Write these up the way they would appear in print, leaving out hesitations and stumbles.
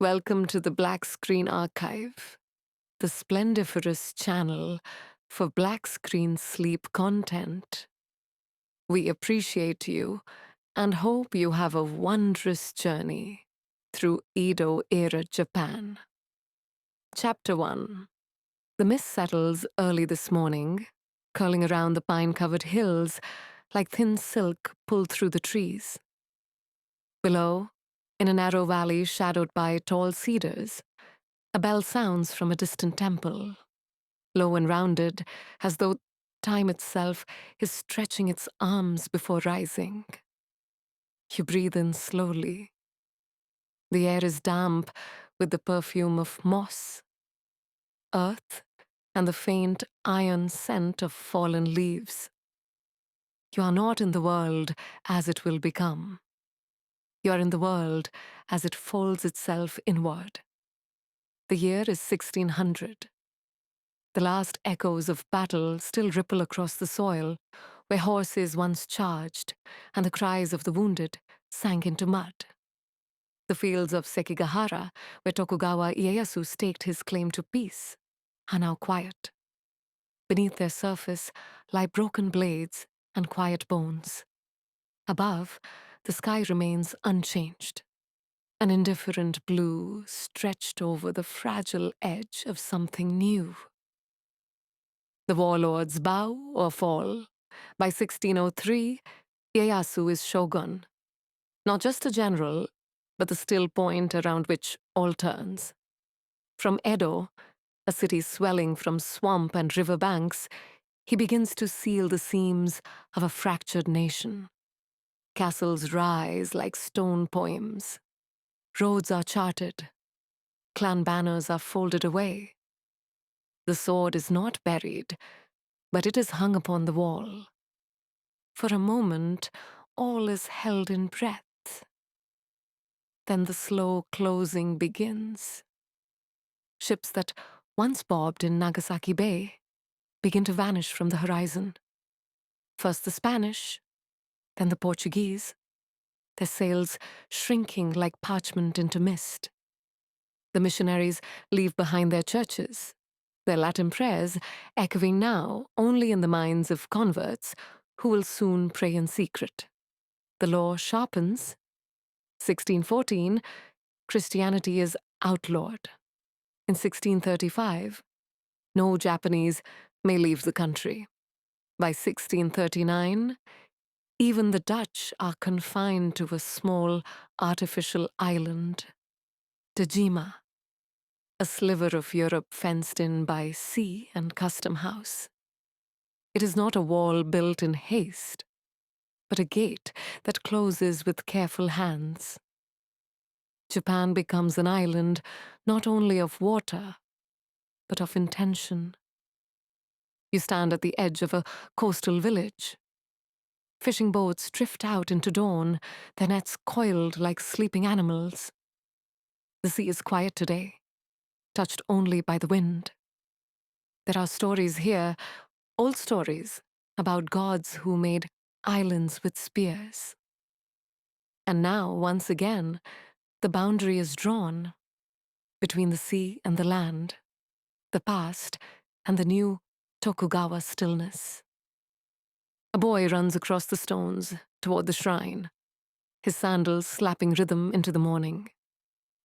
Welcome to the Black Screen Archive, the splendiferous channel for black screen sleep content. We appreciate you and hope you have a wondrous journey through Edo Era Japan. Chapter 1. The mist settles early this morning, curling around the pine-covered hills like thin silk pulled through the trees. Below, in a narrow valley shadowed by tall cedars, a bell sounds from a distant temple, low and rounded, as though time itself is stretching its arms before rising. You breathe in slowly. The air is damp with the perfume of moss, earth, and the faint iron scent of fallen leaves. You are not in the world as it will become. You are in the world as it folds itself inward. The year is 1600. The last echoes of battle still ripple across the soil, where horses once charged, and the cries of the wounded sank into mud. The fields of Sekigahara, where Tokugawa Ieyasu staked his claim to peace, are now quiet. Beneath their surface lie broken blades and quiet bones. Above, the sky remains unchanged, an indifferent blue stretched over the fragile edge of something new. The warlords bow or fall. By 1603, Ieyasu is shogun, not just a general, but the still point around which all turns. From Edo, a city swelling from swamp and river banks, he begins to seal the seams of a fractured nation. Castles rise like stone poems. Roads are charted. Clan banners are folded away. The sword is not buried, but it is hung upon the wall. For a moment, all is held in breath. Then the slow closing begins. Ships that once bobbed in Nagasaki Bay begin to vanish from the horizon. First the Spanish, then the Portuguese, their sails shrinking like parchment into mist. The missionaries leave behind their churches, their Latin prayers echoing now only in the minds of converts who will soon pray in secret. The law sharpens. 1614, Christianity is outlawed. In 1635, no Japanese may leave the country. By 1639, even the Dutch are confined to a small artificial island, Tajima, a sliver of Europe fenced in by sea and custom house. It is not a wall built in haste, but a gate that closes with careful hands. Japan becomes an island not only of water, but of intention. You stand at the edge of a coastal village. Fishing boats drift out into dawn, their nets coiled like sleeping animals. The sea is quiet today, touched only by the wind. There are stories here, old stories, about gods who made islands with spears. And now, once again, the boundary is drawn between the sea and the land, the past and the new Tokugawa stillness. A boy runs across the stones toward the shrine, his sandals slapping rhythm into the morning.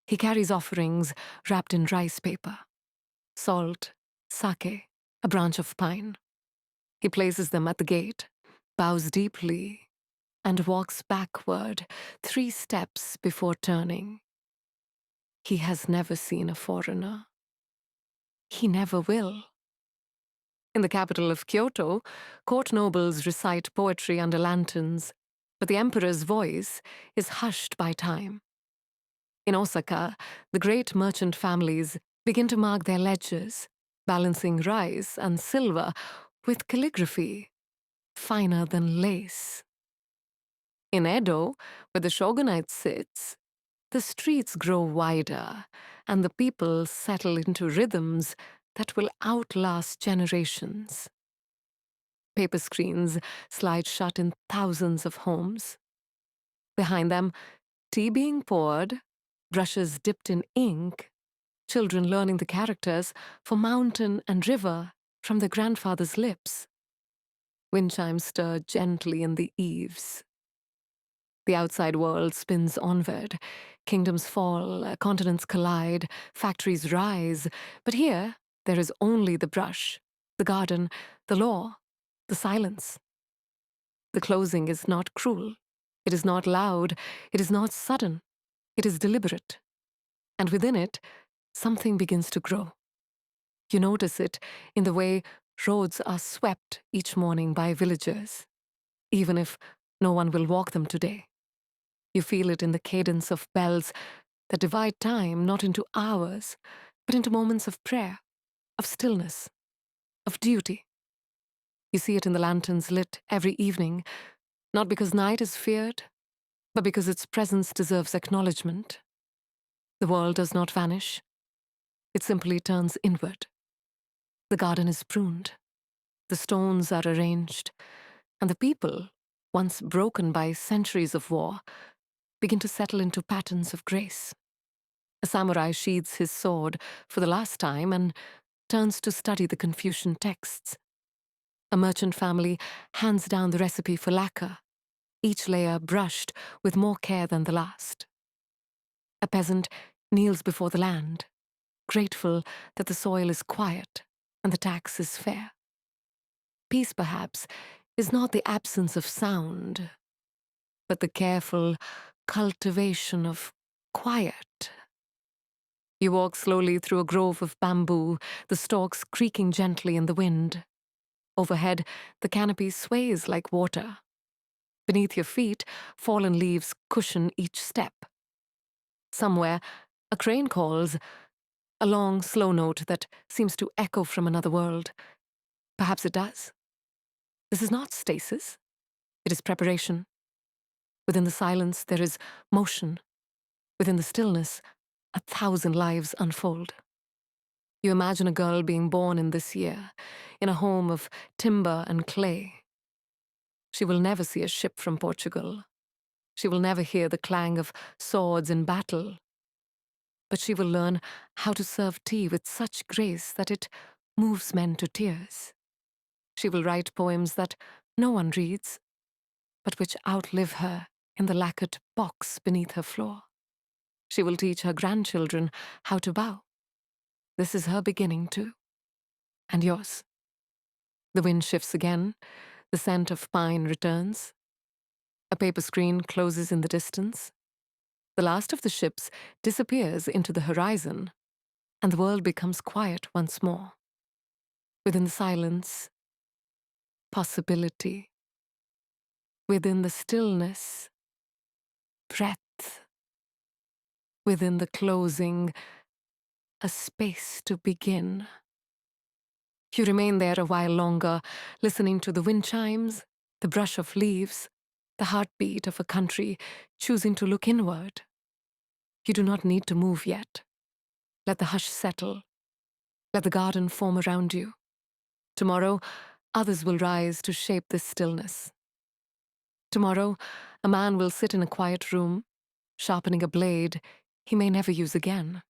He carries offerings wrapped in rice paper, salt, sake, a branch of pine. He places them at the gate, bows deeply, and walks backward 3 steps before turning. He has never seen a foreigner. He never will. In the capital of Kyoto, court nobles recite poetry under lanterns, but the emperor's voice is hushed by time. In Osaka, the great merchant families begin to mark their ledgers, balancing rice and silver with calligraphy, finer than lace. In Edo, where the shogunate sits, the streets grow wider, and the people settle into rhythms that will outlast generations. Paper screens slide shut in thousands of homes. Behind them, tea being poured, brushes dipped in ink, children learning the characters for mountain and river from their grandfather's lips. Wind chimes stir gently in the eaves. The outside world spins onward. Kingdoms fall, continents collide, factories rise. But here, there is only the brush, the garden, the law, the silence. The closing is not cruel. It is not loud. It is not sudden. It is deliberate. And within it, something begins to grow. You notice it in the way roads are swept each morning by villagers, even if no one will walk them today. You feel it in the cadence of bells that divide time not into hours, but into moments of prayer, of stillness, of duty. You see it in the lanterns lit every evening, not because night is feared, but because its presence deserves acknowledgement. The world does not vanish. It simply turns inward. The garden is pruned. The stones are arranged. And the people, once broken by centuries of war, begin to settle into patterns of grace. A samurai sheathes his sword for the last time and turns to study the Confucian texts. A merchant family hands down the recipe for lacquer, each layer brushed with more care than the last. A peasant kneels before the land, grateful that the soil is quiet and the tax is fair. Peace, perhaps, is not the absence of sound, but the careful cultivation of quiet. You walk slowly through a grove of bamboo, the stalks creaking gently in the wind. Overhead, the canopy sways like water. Beneath your feet, fallen leaves cushion each step. Somewhere, a crane calls, a long, slow note that seems to echo from another world. Perhaps it does. This is not stasis. It is preparation. Within the silence, there is motion. Within the stillness, 1,000 lives unfold. You imagine a girl being born in this year, in a home of timber and clay. She will never see a ship from Portugal. She will never hear the clang of swords in battle. But she will learn how to serve tea with such grace that it moves men to tears. She will write poems that no one reads, but which outlive her in the lacquered box beneath her floor. She will teach her grandchildren how to bow. This is her beginning too. And yours. The wind shifts again. The scent of pine returns. A paper screen closes in the distance. The last of the ships disappears into the horizon, and the world becomes quiet once more. Within the silence, possibility. Within the stillness, breath. Within the closing, a space to begin. You remain there a while longer, listening to the wind chimes, the brush of leaves, the heartbeat of a country choosing to look inward. You do not need to move yet. Let the hush settle. Let the garden form around you. Tomorrow, others will rise to shape this stillness. Tomorrow, a man will sit in a quiet room, sharpening a blade he may never use again.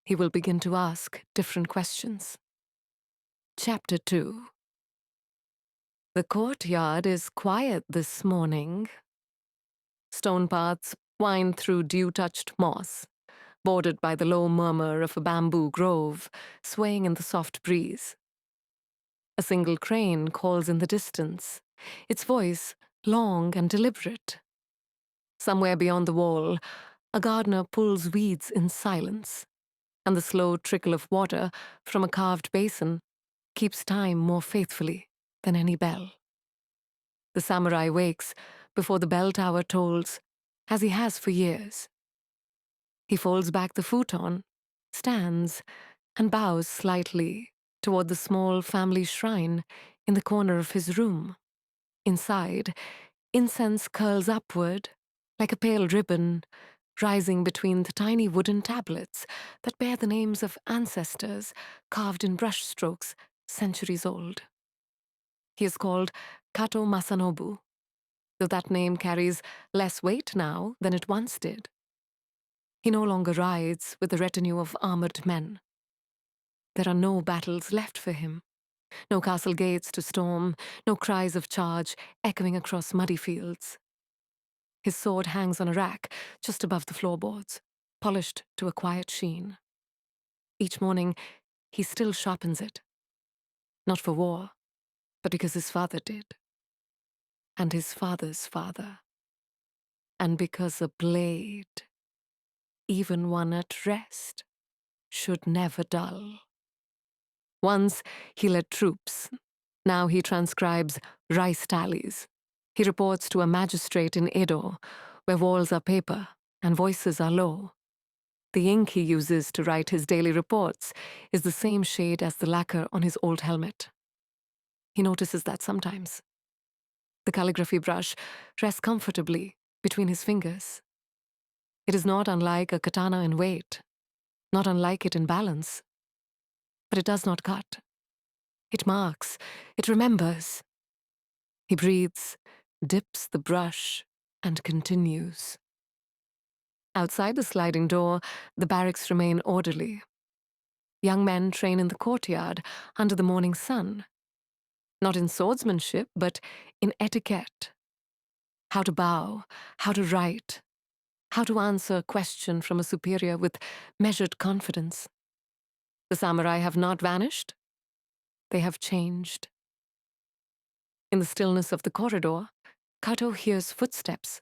He will begin to ask different questions. Chapter 2. The courtyard is quiet this morning. Stone paths wind through dew-touched moss, bordered by the low murmur of a bamboo grove swaying in the soft breeze. A single crane calls in the distance, its voice long and deliberate. Somewhere beyond the wall, a gardener pulls weeds in silence, and the slow trickle of water from a carved basin keeps time more faithfully than any bell. The samurai wakes before the bell tower tolls, as he has for years. He folds back the futon, stands, and bows slightly toward the small family shrine in the corner of his room. Inside, incense curls upward like a pale ribbon, rising between the tiny wooden tablets that bear the names of ancestors carved in brushstrokes centuries old. He is called Kato Masanobu, though that name carries less weight now than it once did. He no longer rides with a retinue of armored men. There are no battles left for him, no castle gates to storm, no cries of charge echoing across muddy fields. His sword hangs on a rack just above the floorboards, polished to a quiet sheen. Each morning, he still sharpens it. Not for war, but because his father did. And his father's father. And because a blade, even one at rest, should never dull. Once he led troops. Now he transcribes rice tallies. He reports to a magistrate in Edo, where walls are paper and voices are low. The ink he uses to write his daily reports is the same shade as the lacquer on his old helmet. He notices that sometimes. The calligraphy brush rests comfortably between his fingers. It is not unlike a katana in weight, not unlike it in balance. But it does not cut. It marks, it remembers. He breathes, dips the brush, and continues. Outside the sliding door, the barracks remain orderly. Young men train in the courtyard under the morning sun. Not in swordsmanship, but in etiquette. How to bow, how to write, how to answer a question from a superior with measured confidence. The samurai have not vanished. They have changed. In the stillness of the corridor, Kato hears footsteps.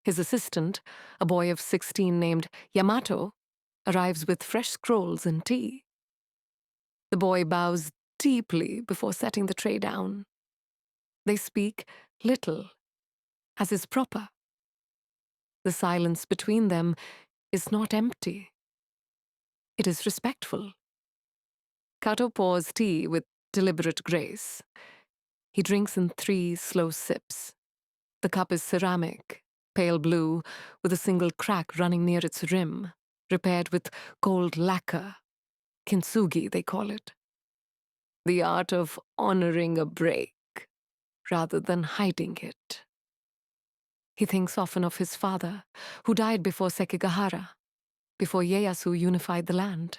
His assistant, a boy of 16 named Yamato, arrives with fresh scrolls and tea. The boy bows deeply before setting the tray down. They speak little, as is proper. The silence between them is not empty. It is respectful. Kato pours tea with deliberate grace. He drinks in 3 slow sips. The cup is ceramic, pale blue, with a single crack running near its rim, repaired with gold lacquer. Kintsugi, they call it. The art of honoring a break, rather than hiding it. He thinks often of his father, who died before Sekigahara, before Ieyasu unified the land.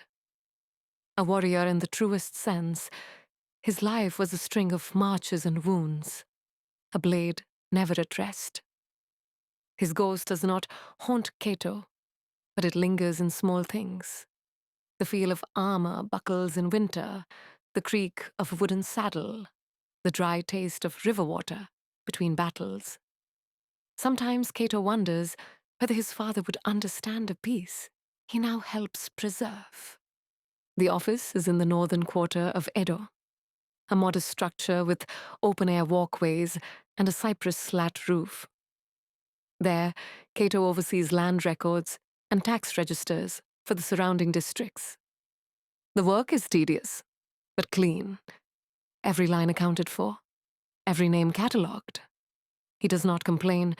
A warrior in the truest sense, his life was a string of marches and wounds, a blade never at rest. His ghost does not haunt Kato, but it lingers in small things. The feel of armor buckles in winter, the creak of a wooden saddle, the dry taste of river water between battles. Sometimes Kato wonders whether his father would understand a peace he now helps preserve. The office is in the northern quarter of Edo, a modest structure with open-air walkways and a cypress slat roof. There, Kato oversees land records and tax registers for the surrounding districts. The work is tedious, but clean. Every line accounted for, every name catalogued. He does not complain.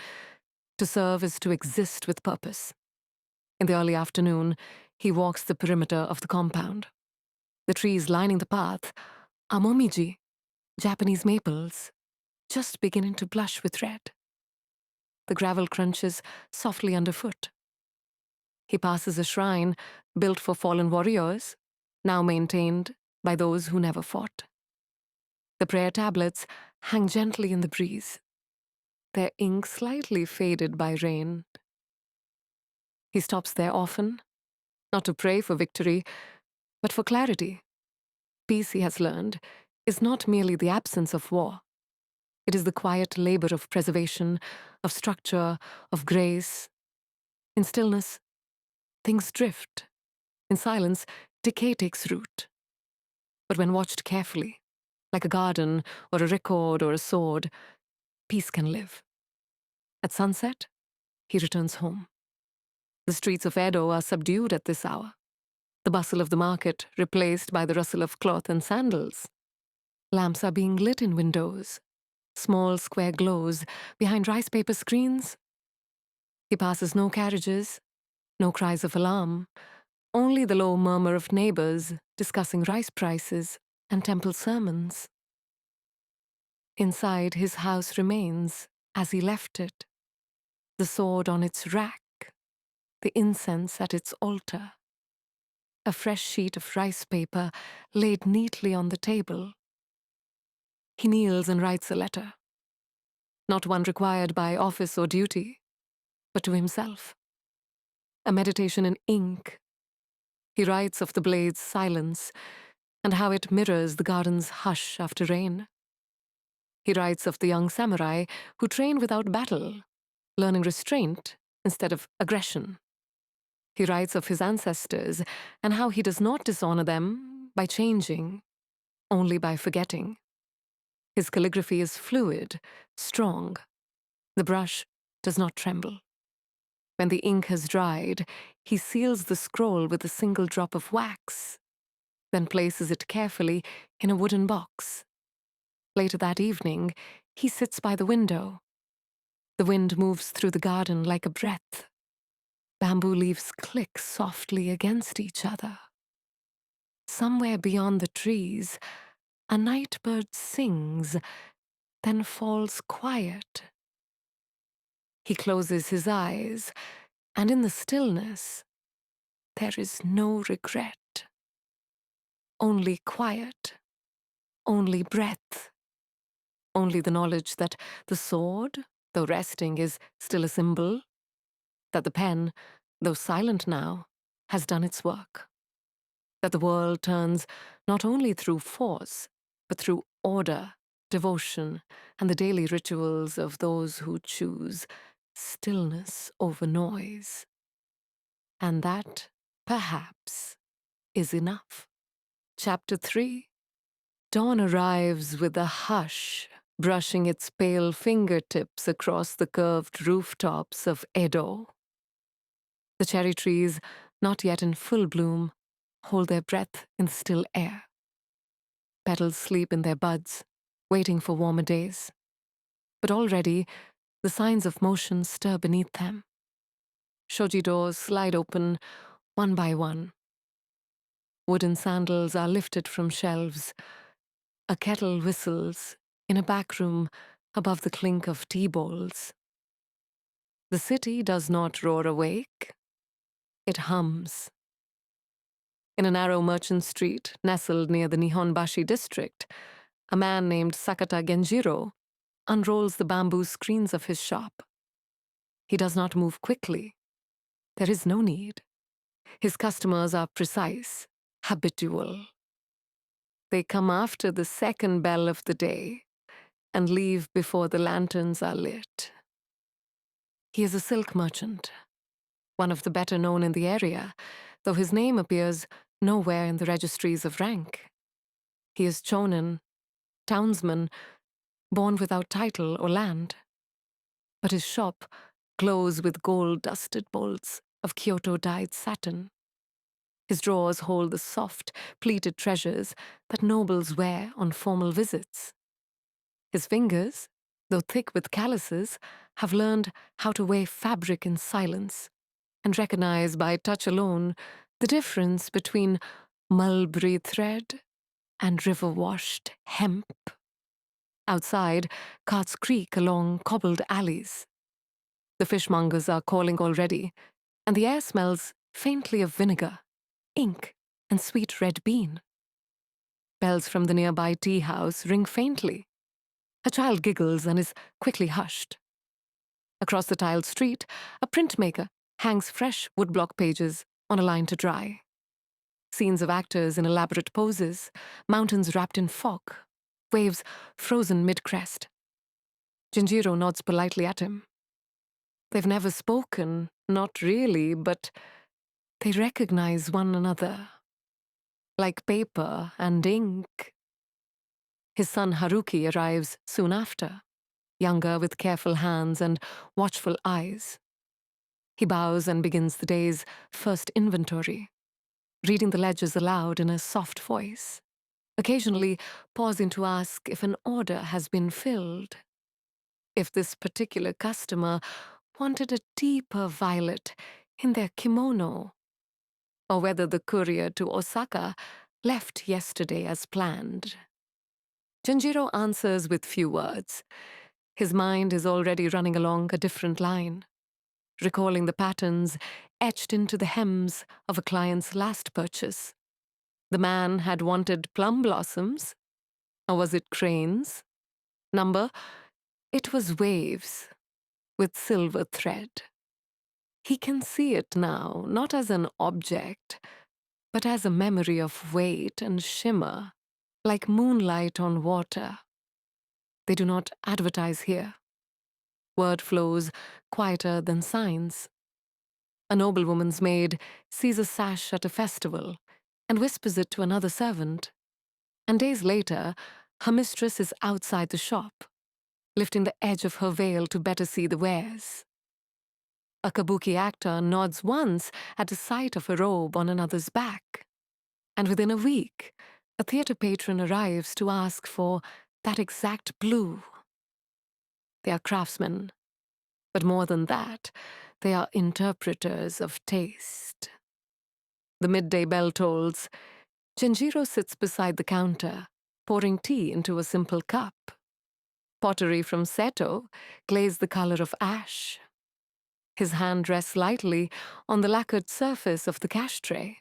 To serve is to exist with purpose. In the early afternoon, he walks the perimeter of the compound. The trees lining the path are momiji, Japanese maples, just beginning to blush with red. The gravel crunches softly underfoot. He passes a shrine built for fallen warriors, now maintained by those who never fought. The prayer tablets hang gently in the breeze, their ink slightly faded by rain. He stops there often, not to pray for victory, but for clarity. Peace, he has learned, is not merely the absence of war. It is the quiet labor of preservation, of structure, of grace. In stillness, things drift. In silence, decay takes root. But when watched carefully, like a garden or a record or a sword, peace can live. At sunset, he returns home. The streets of Edo are subdued at this hour. The bustle of the market replaced by the rustle of cloth and sandals. Lamps are being lit in windows, small square glows behind rice paper screens. He passes no carriages, no cries of alarm, only the low murmur of neighbors discussing rice prices and temple sermons. Inside, his house remains as he left it, the sword on its rack, the incense at its altar. A fresh sheet of rice paper laid neatly on the table. He kneels and writes a letter, not one required by office or duty, but to himself. A meditation in ink. He writes of the blade's silence and how it mirrors the garden's hush after rain. He writes of the young samurai who train without battle, learning restraint instead of aggression. He writes of his ancestors and how he does not dishonor them by changing, only by forgetting. His calligraphy is fluid, strong. The brush does not tremble. When the ink has dried, he seals the scroll with a single drop of wax, then places it carefully in a wooden box. Later that evening, he sits by the window. The wind moves through the garden like a breath. Bamboo leaves click softly against each other. Somewhere beyond the trees, a night bird sings, then falls quiet. He closes his eyes, and in the stillness, there is no regret. Only quiet, only breath, only the knowledge that the sword, though resting, is still a symbol, that the pen, though silent now, has done its work, that the world turns not only through force, but through order, devotion, and the daily rituals of those who choose stillness over noise. And that, perhaps, is enough. Chapter 3. Dawn arrives with a hush, brushing its pale fingertips across the curved rooftops of Edo. The cherry trees, not yet in full bloom, hold their breath in the still air. Petals sleep in their buds, waiting for warmer days. But already, the signs of motion stir beneath them. Shoji doors slide open, one by one. Wooden sandals are lifted from shelves. A kettle whistles in a back room above the clink of tea bowls. The city does not roar awake. It hums. In a narrow merchant street nestled near the Nihonbashi district, a man named Sakata Genjiro unrolls the bamboo screens of his shop. He does not move quickly. There is no need. His customers are precise, habitual. They come after the second bell of the day and leave before the lanterns are lit. He is a silk merchant, one of the better known in the area, though his name appears nowhere in the registries of rank. He is chonin, townsman, born without title or land. But his shop glows with gold-dusted bolts of Kyoto-dyed satin. His drawers hold the soft, pleated treasures that nobles wear on formal visits. His fingers, though thick with calluses, have learned how to weigh fabric in silence and recognize by touch alone the difference between mulberry thread and river-washed hemp. Outside, carts creak along cobbled alleys. The fishmongers are calling already, and the air smells faintly of vinegar, ink, and sweet red bean. Bells from the nearby tea house ring faintly. A child giggles and is quickly hushed. Across the tiled street, a printmaker hangs fresh woodblock pages on a line to dry. Scenes of actors in elaborate poses, mountains wrapped in fog, waves frozen mid-crest. Genjiro nods politely at him. They've never spoken, not really, but they recognize one another. Like paper and ink. His son Haruki arrives soon after, younger with careful hands and watchful eyes. He bows and begins the day's first inventory, reading the ledgers aloud in a soft voice, occasionally pausing to ask if an order has been filled, if this particular customer wanted a deeper violet in their kimono, or whether the courier to Osaka left yesterday as planned. Genjiro answers with few words. His mind is already running along a different line. recalling the patterns etched into the hems of a client's last purchase. The man had wanted plum blossoms, or was it cranes? Number, it was waves with silver thread. He can see it now, not as an object, but as a memory of weight and shimmer, like moonlight on water. They do not advertise here. Word flows quieter than signs. A noblewoman's maid sees a sash at a festival and whispers it to another servant. And days later, her mistress is outside the shop, lifting the edge of her veil to better see the wares. A kabuki actor nods once at the sight of a robe on another's back. And within a week, a theater patron arrives to ask for that exact blue. They are craftsmen, but more than that, they are interpreters of taste. The midday bell tolls. Genjiro sits beside the counter, pouring tea into a simple cup. Pottery from Seto, glazed the color of ash. His hand rests lightly on the lacquered surface of the cash tray.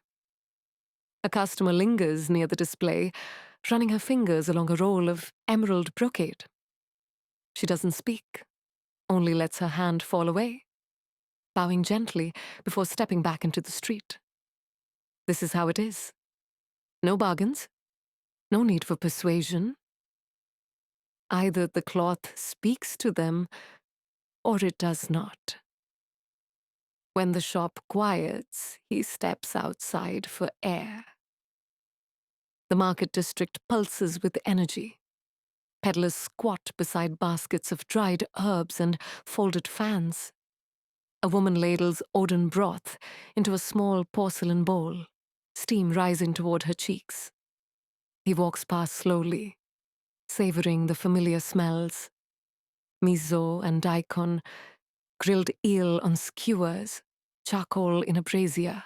A customer lingers near the display, running her fingers along a roll of emerald brocade. She doesn't speak, only lets her hand fall away, bowing gently before stepping back into the street. This is how it is. No bargains, no need for persuasion. Either the cloth speaks to them, or it does not. When the shop quiets, he steps outside for air. The market district pulses with energy. Peddlers squat beside baskets of dried herbs and folded fans. A woman ladles Odin broth into a small porcelain bowl, steam rising toward her cheeks. He walks past slowly, savoring the familiar smells. Miso and daikon, grilled eel on skewers, charcoal in a brazier.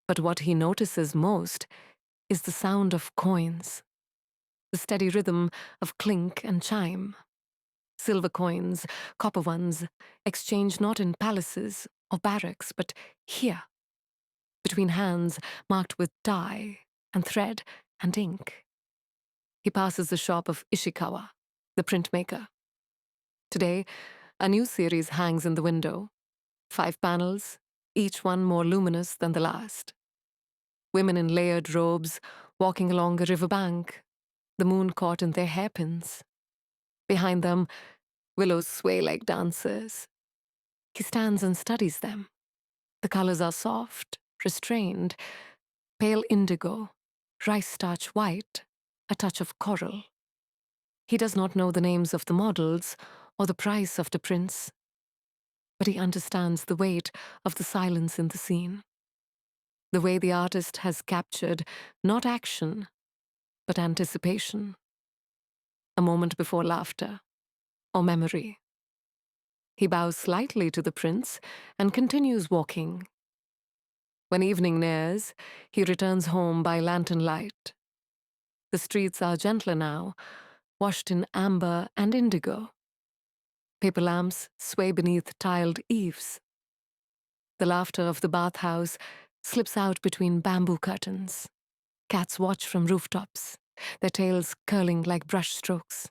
But what he notices most is the sound of coins, the steady rhythm of clink and chime. Silver coins, copper ones, exchanged not in palaces or barracks, but here, between hands marked with dye and thread and ink. He passes the shop of Ishikawa, the printmaker. Today, a new series hangs in the window. 5 panels, each one more luminous than the last. Women in layered robes walking along a riverbank, the moon caught in their hairpins. Behind them, willows sway like dancers. He stands and studies them. The colors are soft, restrained, pale indigo, rice starch white, a touch of coral. He does not know the names of the models or the price of the prints, but he understands the weight of the silence in the scene. The way the artist has captured not action, but anticipation. A moment before laughter, or memory. He bows slightly to the prince and continues walking. When evening nears, he returns home by lantern light. The streets are gentler now, washed in amber and indigo. Paper lamps sway beneath tiled eaves. The laughter of the bathhouse slips out between bamboo curtains. Cats watch from rooftops, their tails curling like brush strokes.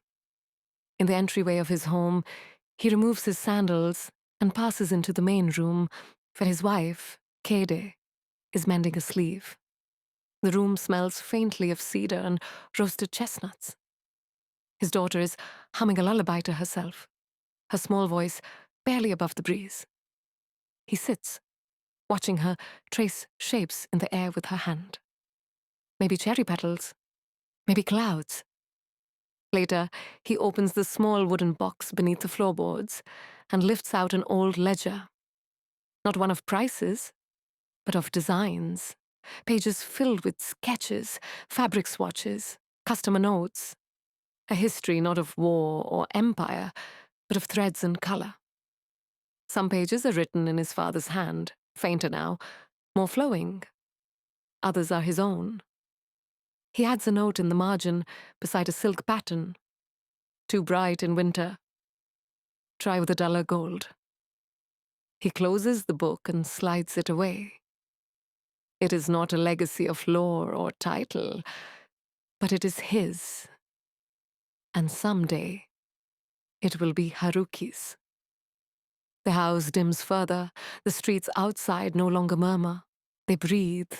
In the entryway of his home, he removes his sandals and passes into the main room where his wife, Keide, is mending a sleeve. The room smells faintly of cedar and roasted chestnuts. His daughter is humming a lullaby to herself, her small voice barely above the breeze. He sits, watching her trace shapes in the air with her hand. Maybe cherry petals, maybe clouds. Later, he opens the small wooden box beneath the floorboards and lifts out an old ledger. Not one of prices, but of designs. Pages filled with sketches, fabric swatches, customer notes. A history not of war or empire, but of threads and color. Some pages are written in his father's hand, fainter now, more flowing. Others are his own. He adds a note in the margin beside a silk pattern. Too bright in winter. Try with a duller gold. He closes the book and slides it away. It is not a legacy of lore or title, but it is his. And someday, it will be Haruki's. The house dims further. The streets outside no longer murmur. They breathe,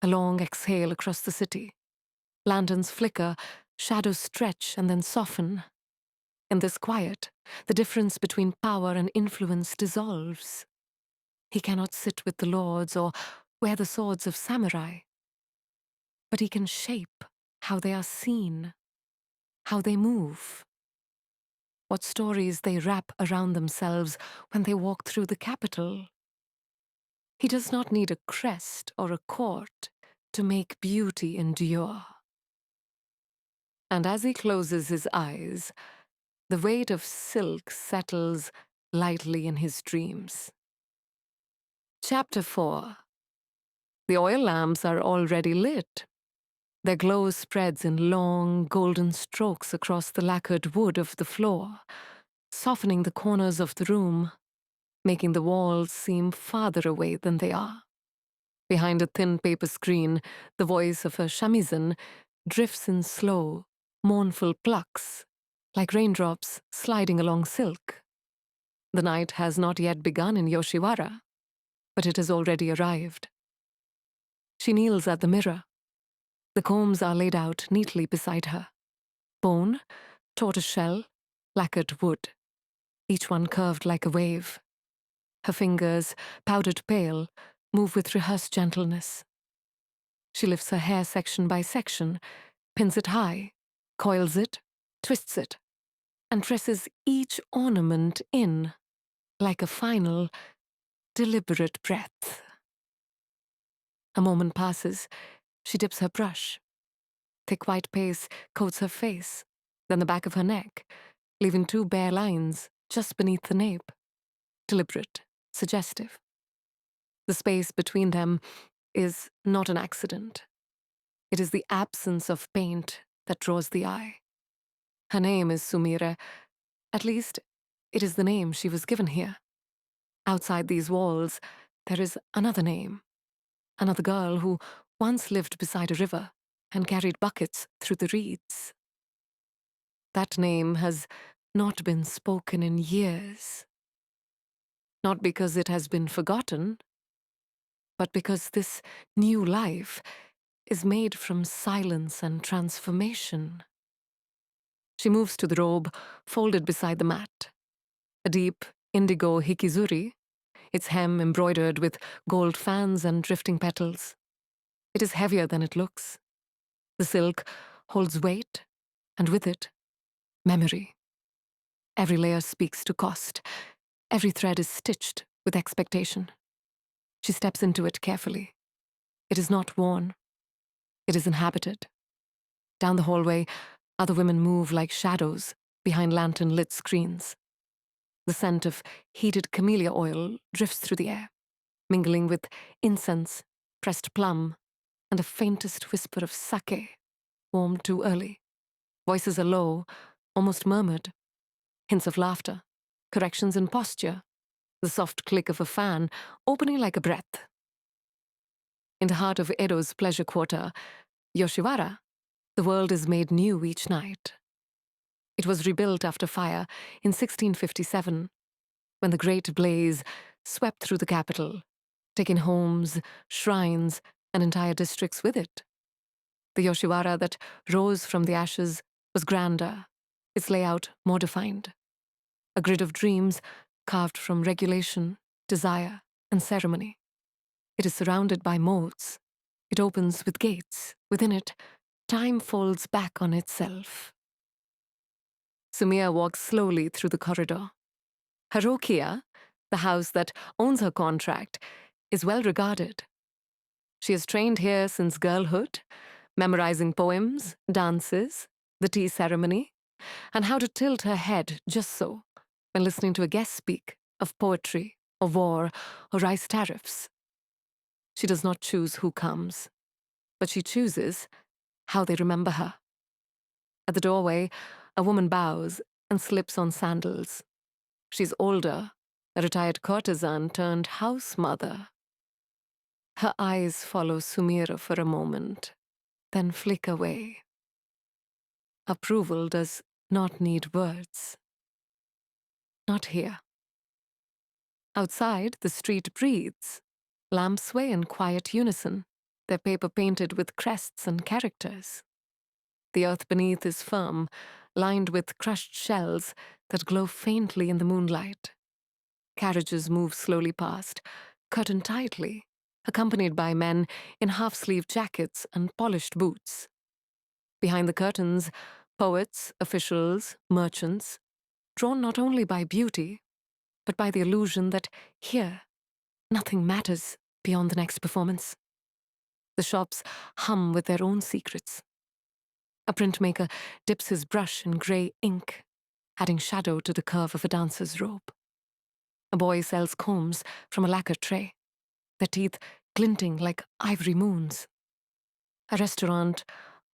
a long exhale across the city. Lanterns flicker, shadows stretch and then soften. In this quiet, the difference between power and influence dissolves. He cannot sit with the lords or wear the swords of samurai, but he can shape how they are seen, how they move, what stories they wrap around themselves when they walk through the capital. He does not need a crest or a court to make beauty endure. And as he closes his eyes, the weight of silk settles lightly in his dreams. Chapter 4. The oil lamps are already lit. Their glow spreads in long, golden strokes across the lacquered wood of the floor, softening the corners of the room, making the walls seem farther away than they are. Behind a thin paper screen, the voice of a shamisen drifts in slow, mournful plucks, like raindrops sliding along silk. The night has not yet begun in Yoshiwara, but it has already arrived. She kneels at the mirror. The combs are laid out neatly beside her. Bone, tortoiseshell, lacquered wood, each one curved like a wave. Her fingers, powdered pale, move with rehearsed gentleness. She lifts her hair section by section, pins it high, coils it, twists it, and presses each ornament in like a final, deliberate breath. A moment passes. She dips her brush. Thick white paste coats her face, then the back of her neck, leaving two bare lines just beneath the nape. Deliberate, suggestive. The space between them is not an accident. It is the absence of paint that draws the eye. Her name is Sumire. At least, it is the name she was given here. Outside these walls, there is another name. Another girl who once lived beside a river and carried buckets through the reeds. That name has not been spoken in years. Not because it has been forgotten, but because this new life is made from silence and transformation. She moves to the robe, folded beside the mat. A deep indigo hikizuri, its hem embroidered with gold fans and drifting petals. It is heavier than it looks. The silk holds weight, and with it, memory. Every layer speaks to cost. Every thread is stitched with expectation. She steps into it carefully. It is not worn. It is inhabited. Down the hallway, other women move like shadows behind lantern-lit screens. The scent of heated camellia oil drifts through the air, mingling with incense, pressed plum, and a faintest whisper of sake, warmed too early. Voices are low, almost murmured. Hints of laughter, corrections in posture, the soft click of a fan opening like a breath. In the heart of Edo's pleasure quarter, Yoshiwara, the world is made new each night. It was rebuilt after fire in 1657, when the great blaze swept through the capital, taking homes, shrines, and entire districts with it. The Yoshiwara that rose from the ashes was grander, its layout more defined. A grid of dreams carved from regulation, desire, and ceremony. It is surrounded by moats. It opens with gates. Within it, time folds back on itself. Sumire walks slowly through the corridor. Harukiya, the house that owns her contract, is well regarded. She has trained here since girlhood, memorizing poems, dances, the tea ceremony, and how to tilt her head just so when listening to a guest speak of poetry, or war, or rice tariffs. She does not choose who comes, but she chooses how they remember her. At the doorway, a woman bows and slips on sandals. She's older, a retired courtesan turned house mother. Her eyes follow Sumira for a moment, then flick away. Approval does not need words. Not here. Outside, the street breathes. Lamps sway in quiet unison, their paper painted with crests and characters. The earth beneath is firm, lined with crushed shells that glow faintly in the moonlight. Carriages move slowly past, curtained tightly, accompanied by men in half-sleeved jackets and polished boots. Behind the curtains, poets, officials, merchants, drawn not only by beauty, but by the illusion that here, nothing matters beyond the next performance. The shops hum with their own secrets. A printmaker dips his brush in grey ink, adding shadow to the curve of a dancer's robe. A boy sells combs from a lacquer tray, their teeth glinting like ivory moons. A restaurant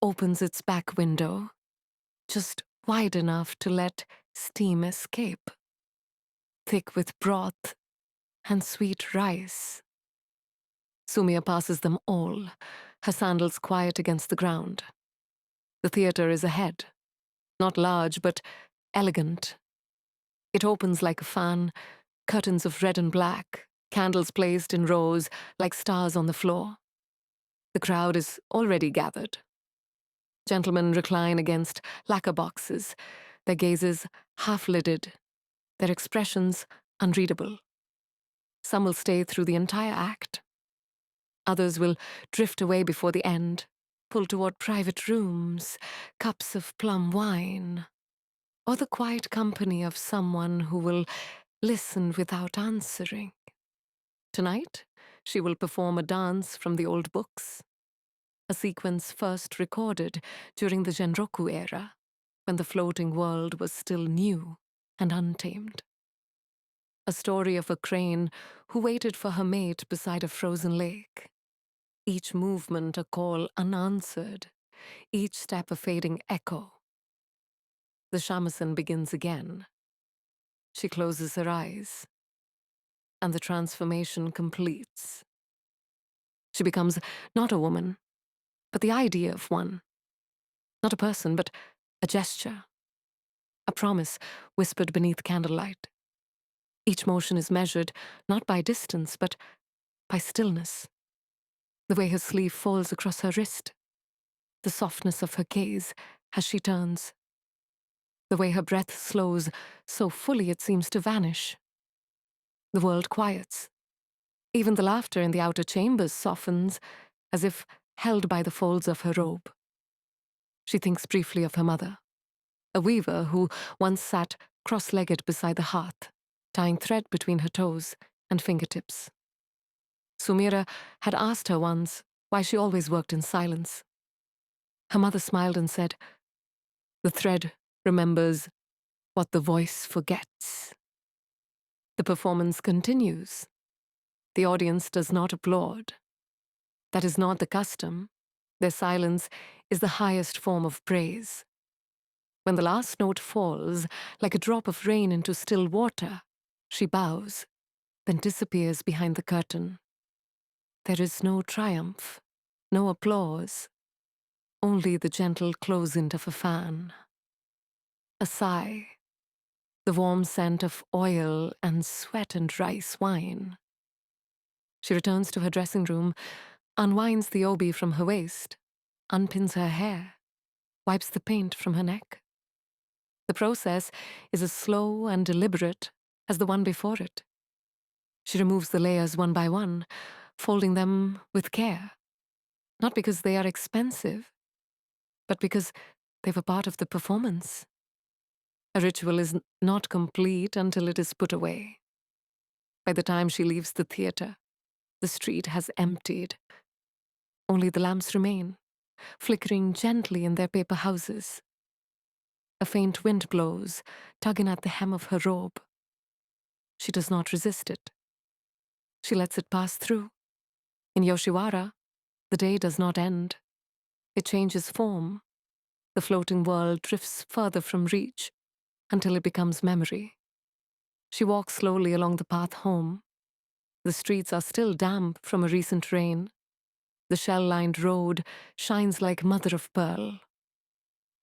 opens its back window, just wide enough to let steam escape, thick with broth and sweet rice. Sumia passes them all, her sandals quiet against the ground. The theater is ahead, not large but elegant. It opens like a fan, curtains of red and black, candles placed in rows like stars on the floor. The crowd is already gathered. Gentlemen recline against lacquer boxes, their gazes half-lidded, their expressions unreadable. Some will stay through the entire act. Others will drift away before the end, pull toward private rooms, cups of plum wine, or the quiet company of someone who will listen without answering. Tonight, she will perform a dance from the old books, a sequence first recorded during the Genroku era, when the floating world was still new and untamed. A story of a crane who waited for her mate beside a frozen lake. Each movement a call unanswered, each step a fading echo. The shamisen begins again. She closes her eyes, and the transformation completes. She becomes not a woman, but the idea of one. Not a person, but a gesture. A promise whispered beneath candlelight. Each motion is measured not by distance, but by stillness. The way her sleeve falls across her wrist. The softness of her gaze as she turns. The way her breath slows so fully it seems to vanish. The world quiets. Even the laughter in the outer chambers softens, as if held by the folds of her robe. She thinks briefly of her mother, a weaver who once sat cross-legged beside the hearth, tying thread between her toes and fingertips. Sumira had asked her once why she always worked in silence. Her mother smiled and said, "The thread remembers what the voice forgets." The performance continues. The audience does not applaud. That is not the custom. Their silence is the highest form of praise. When the last note falls, like a drop of rain into still water, she bows, then disappears behind the curtain. There is no triumph, no applause, only the gentle close-in of a fan. A sigh, the warm scent of oil and sweat and rice wine. She returns to her dressing room, unwinds the obi from her waist, unpins her hair, wipes the paint from her neck. The process is as slow and deliberate as the one before it. She removes the layers one by one, folding them with care, not because they are expensive, but because they were part of the performance. A ritual is not complete until it is put away. By the time she leaves the theater, the street has emptied. Only the lamps remain, flickering gently in their paper houses. A faint wind blows, tugging at the hem of her robe. She does not resist it. She lets it pass through. In Yoshiwara, the day does not end. It changes form. The floating world drifts further from reach until it becomes memory. She walks slowly along the path home. The streets are still damp from a recent rain. The shell-lined road shines like mother of pearl.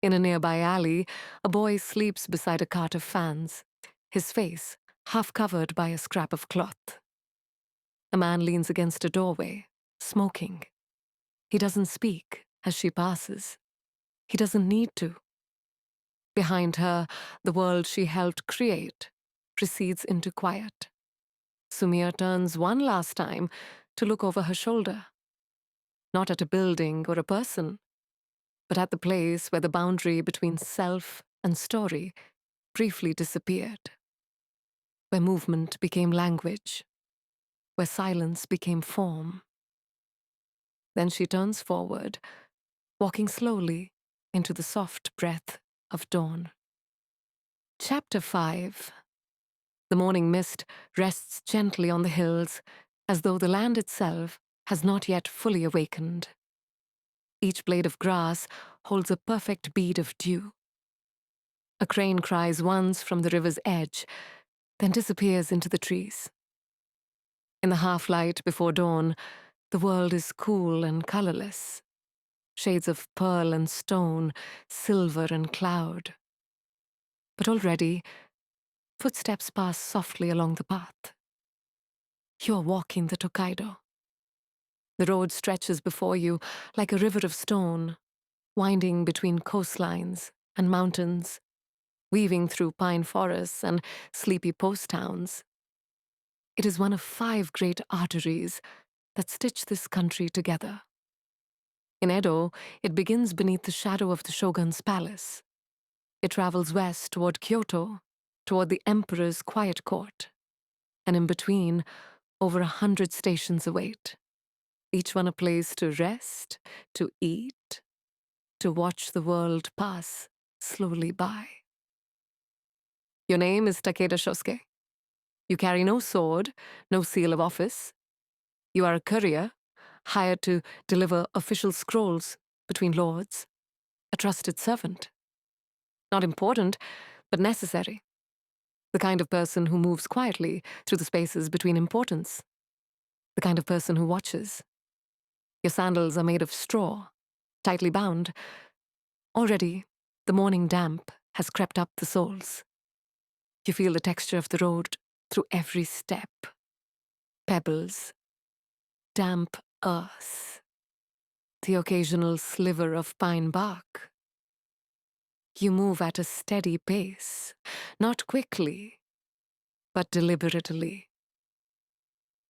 In a nearby alley, a boy sleeps beside a cart of fans, his face half covered by a scrap of cloth. A man leans against a doorway, smoking. He doesn't speak as she passes. He doesn't need to. Behind her, the world she helped create recedes into quiet. Sumia turns one last time to look over her shoulder. Not at a building or a person, but at the place where the boundary between self and story briefly disappeared. Where movement became language. Where silence became form. Then she turns forward, walking slowly into the soft breath of dawn. Chapter 5. The morning mist rests gently on the hills, as though the land itself has not yet fully awakened. Each blade of grass holds a perfect bead of dew. A crane cries once from the river's edge, then disappears into the trees. In the half-light before dawn, the world is cool and colorless. Shades of pearl and stone, silver and cloud. But already, footsteps pass softly along the path. You are walking the Tokaido. The road stretches before you like a river of stone, winding between coastlines and mountains, weaving through pine forests and sleepy post towns. It is one of 5 great arteries that stitch this country together. In Edo, it begins beneath the shadow of the shogun's palace. It travels west toward Kyoto, toward the emperor's quiet court. And in between, over 100 stations await. Each one a place to rest, to eat, to watch the world pass slowly by. Your name is Takeda Shosuke. You carry no sword, no seal of office. You are a courier, hired to deliver official scrolls between lords, a trusted servant. Not important, but necessary. The kind of person who moves quietly through the spaces between importance. The kind of person who watches. Your sandals are made of straw, tightly bound. Already, the morning damp has crept up the soles. You feel the texture of the road through every step. Pebbles, damp earth, the occasional sliver of pine bark. You move at a steady pace, not quickly, but deliberately.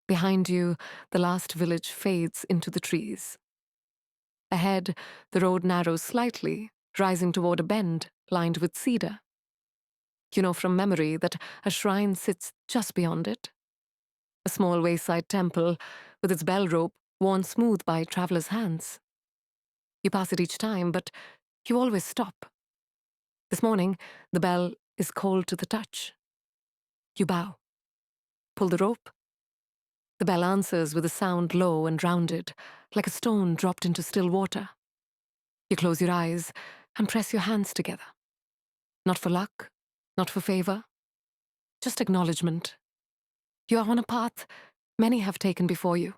Behind you, the last village fades into the trees. Ahead, the road narrows slightly, rising toward a bend lined with cedar. You know from memory that a shrine sits just beyond it. A small wayside temple with its bell rope worn smooth by travelers' hands. You pass it each time, but you always stop. This morning, the bell is cold to the touch. You bow. Pull the rope. The bell answers with a sound low and rounded, like a stone dropped into still water. You close your eyes and press your hands together. Not for luck, not for favor, just acknowledgement. You are on a path many have taken before you.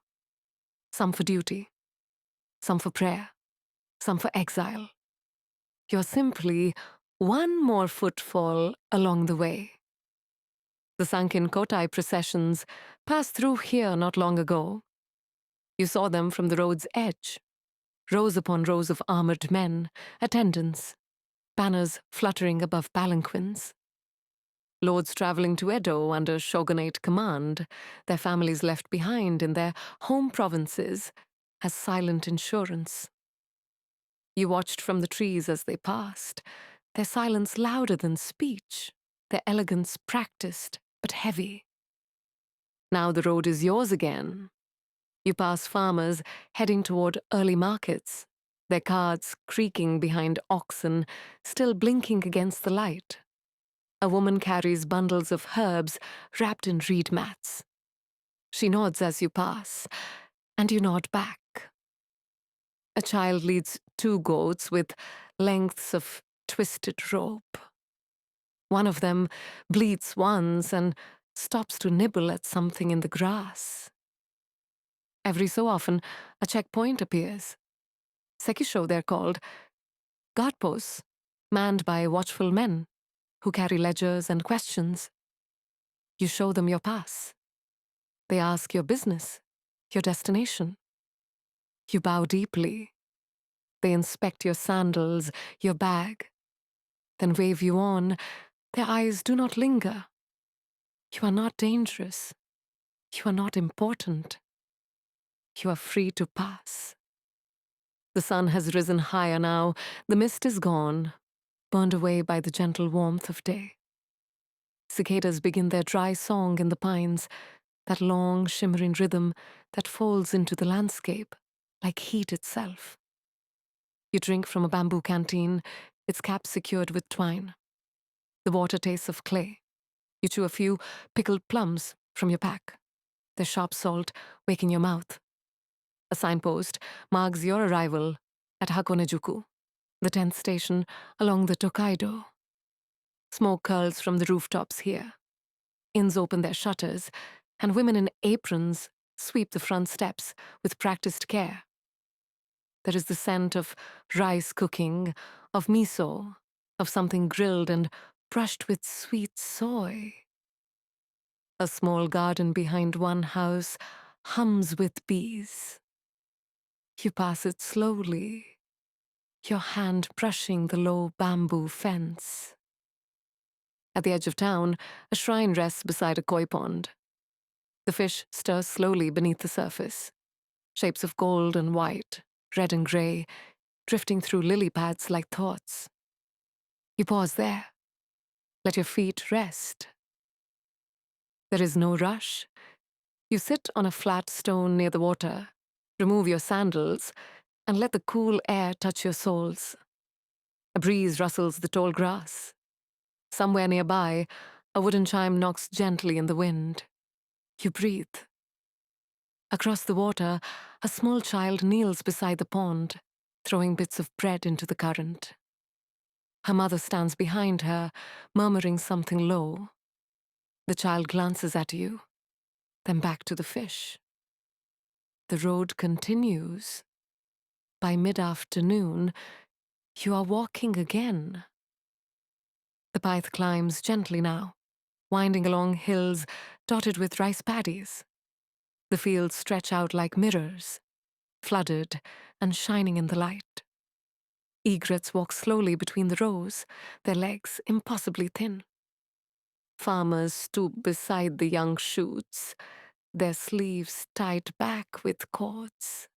Some for duty, some for prayer, some for exile. You're simply one more footfall along the way. The sunken Kotai processions passed through here not long ago. You saw them from the road's edge, rows upon rows of armored men, attendants, banners fluttering above palanquins. Lords traveling to Edo under shogunate command, their families left behind in their home provinces as silent insurance. You watched from the trees as they passed, their silence louder than speech, their elegance practiced but heavy. Now the road is yours again. You pass farmers heading toward early markets, their carts creaking behind oxen, still blinking against the light. A woman carries bundles of herbs wrapped in reed mats. She nods as you pass, and you nod back. A child leads 2 goats with lengths of twisted rope. One of them bleats once and stops to nibble at something in the grass. Every so often, a checkpoint appears. Sekisho, they're called, guard posts, manned by watchful men who carry ledgers and questions. You show them your pass. They ask your business, your destination. You bow deeply. They inspect your sandals, your bag, then wave you on. Their eyes do not linger. You are not dangerous. You are not important. You are free to pass. The sun has risen higher now. The mist is gone, burned away by the gentle warmth of day. Cicadas begin their dry song in the pines, that long, shimmering rhythm that folds into the landscape like heat itself. You drink from a bamboo canteen, its cap secured with twine. The water tastes of clay. You chew a few pickled plums from your pack, their sharp salt waking your mouth. A signpost marks your arrival at Hakonejuku, the 10th station along the Tokaido. Smoke curls from the rooftops here. Inns open their shutters, and women in aprons sweep the front steps with practiced care. There is the scent of rice cooking, of miso, of something grilled and brushed with sweet soy. A small garden behind one house hums with bees. You pass it slowly, your hand brushing the low bamboo fence. At the edge of town, a shrine rests beside a koi pond. The fish stir slowly beneath the surface, shapes of gold and white, red and gray, drifting through lily pads like thoughts. You pause there. Let your feet rest. There is no rush. You sit on a flat stone near the water, remove your sandals, and let the cool air touch your soles. A breeze rustles the tall grass. Somewhere nearby, a wooden chime knocks gently in the wind. You breathe. Across the water, a small child kneels beside the pond, throwing bits of bread into the current. Her mother stands behind her, murmuring something low. The child glances at you, then back to the fish. The road continues. By mid-afternoon, you are walking again. The path climbs gently now, winding along hills dotted with rice paddies. The fields stretch out like mirrors, flooded and shining in the light. Egrets walk slowly between the rows, their legs impossibly thin. Farmers stoop beside the young shoots, their sleeves tied back with cords,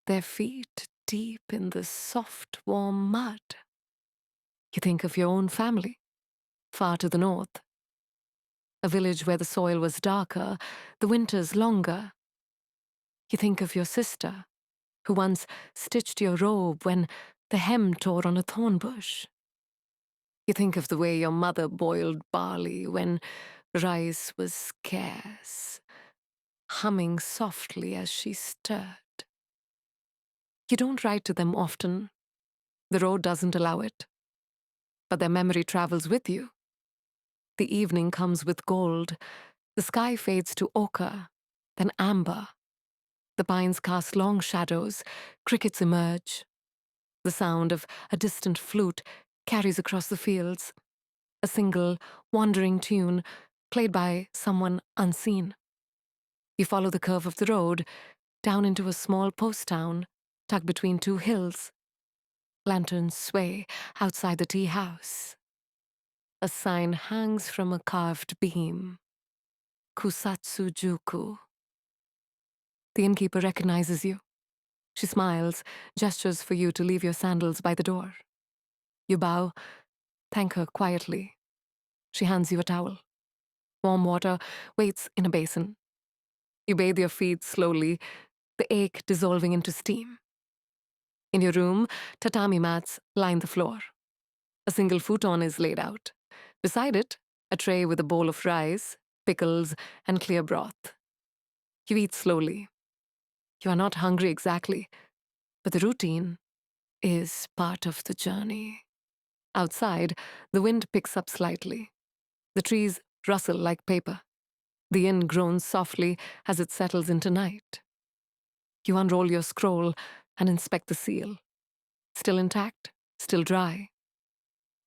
their feet deep in the soft, warm mud. You think of your own family, far to the north. A village where the soil was darker, the winters longer. You think of your sister, who once stitched your robe when the hem tore on a thorn bush. You think of the way your mother boiled barley when rice was scarce, humming softly as she stirred. You don't write to them often. The road doesn't allow it. But their memory travels with you. The evening comes with gold. The sky fades to ochre, then amber. The pines cast long shadows. Crickets emerge. The sound of a distant flute carries across the fields. A single, wandering tune played by someone unseen. You follow the curve of the road down into a small post town tucked between two hills. Lanterns sway outside the tea house. A sign hangs from a carved beam. Kusatsu Juku. The innkeeper recognizes you. She smiles, gestures for you to leave your sandals by the door. You bow, thank her quietly. She hands you a towel. Warm water waits in a basin. You bathe your feet slowly, the ache dissolving into steam. In your room, tatami mats line the floor. A single futon is laid out. Beside it, a tray with a bowl of rice, pickles, and clear broth. You eat slowly. You are not hungry exactly, but the routine is part of the journey. Outside, the wind picks up slightly. The trees rustle like paper. The inn groans softly as it settles into night. You unroll your scroll and inspect the seal. Still intact, still dry.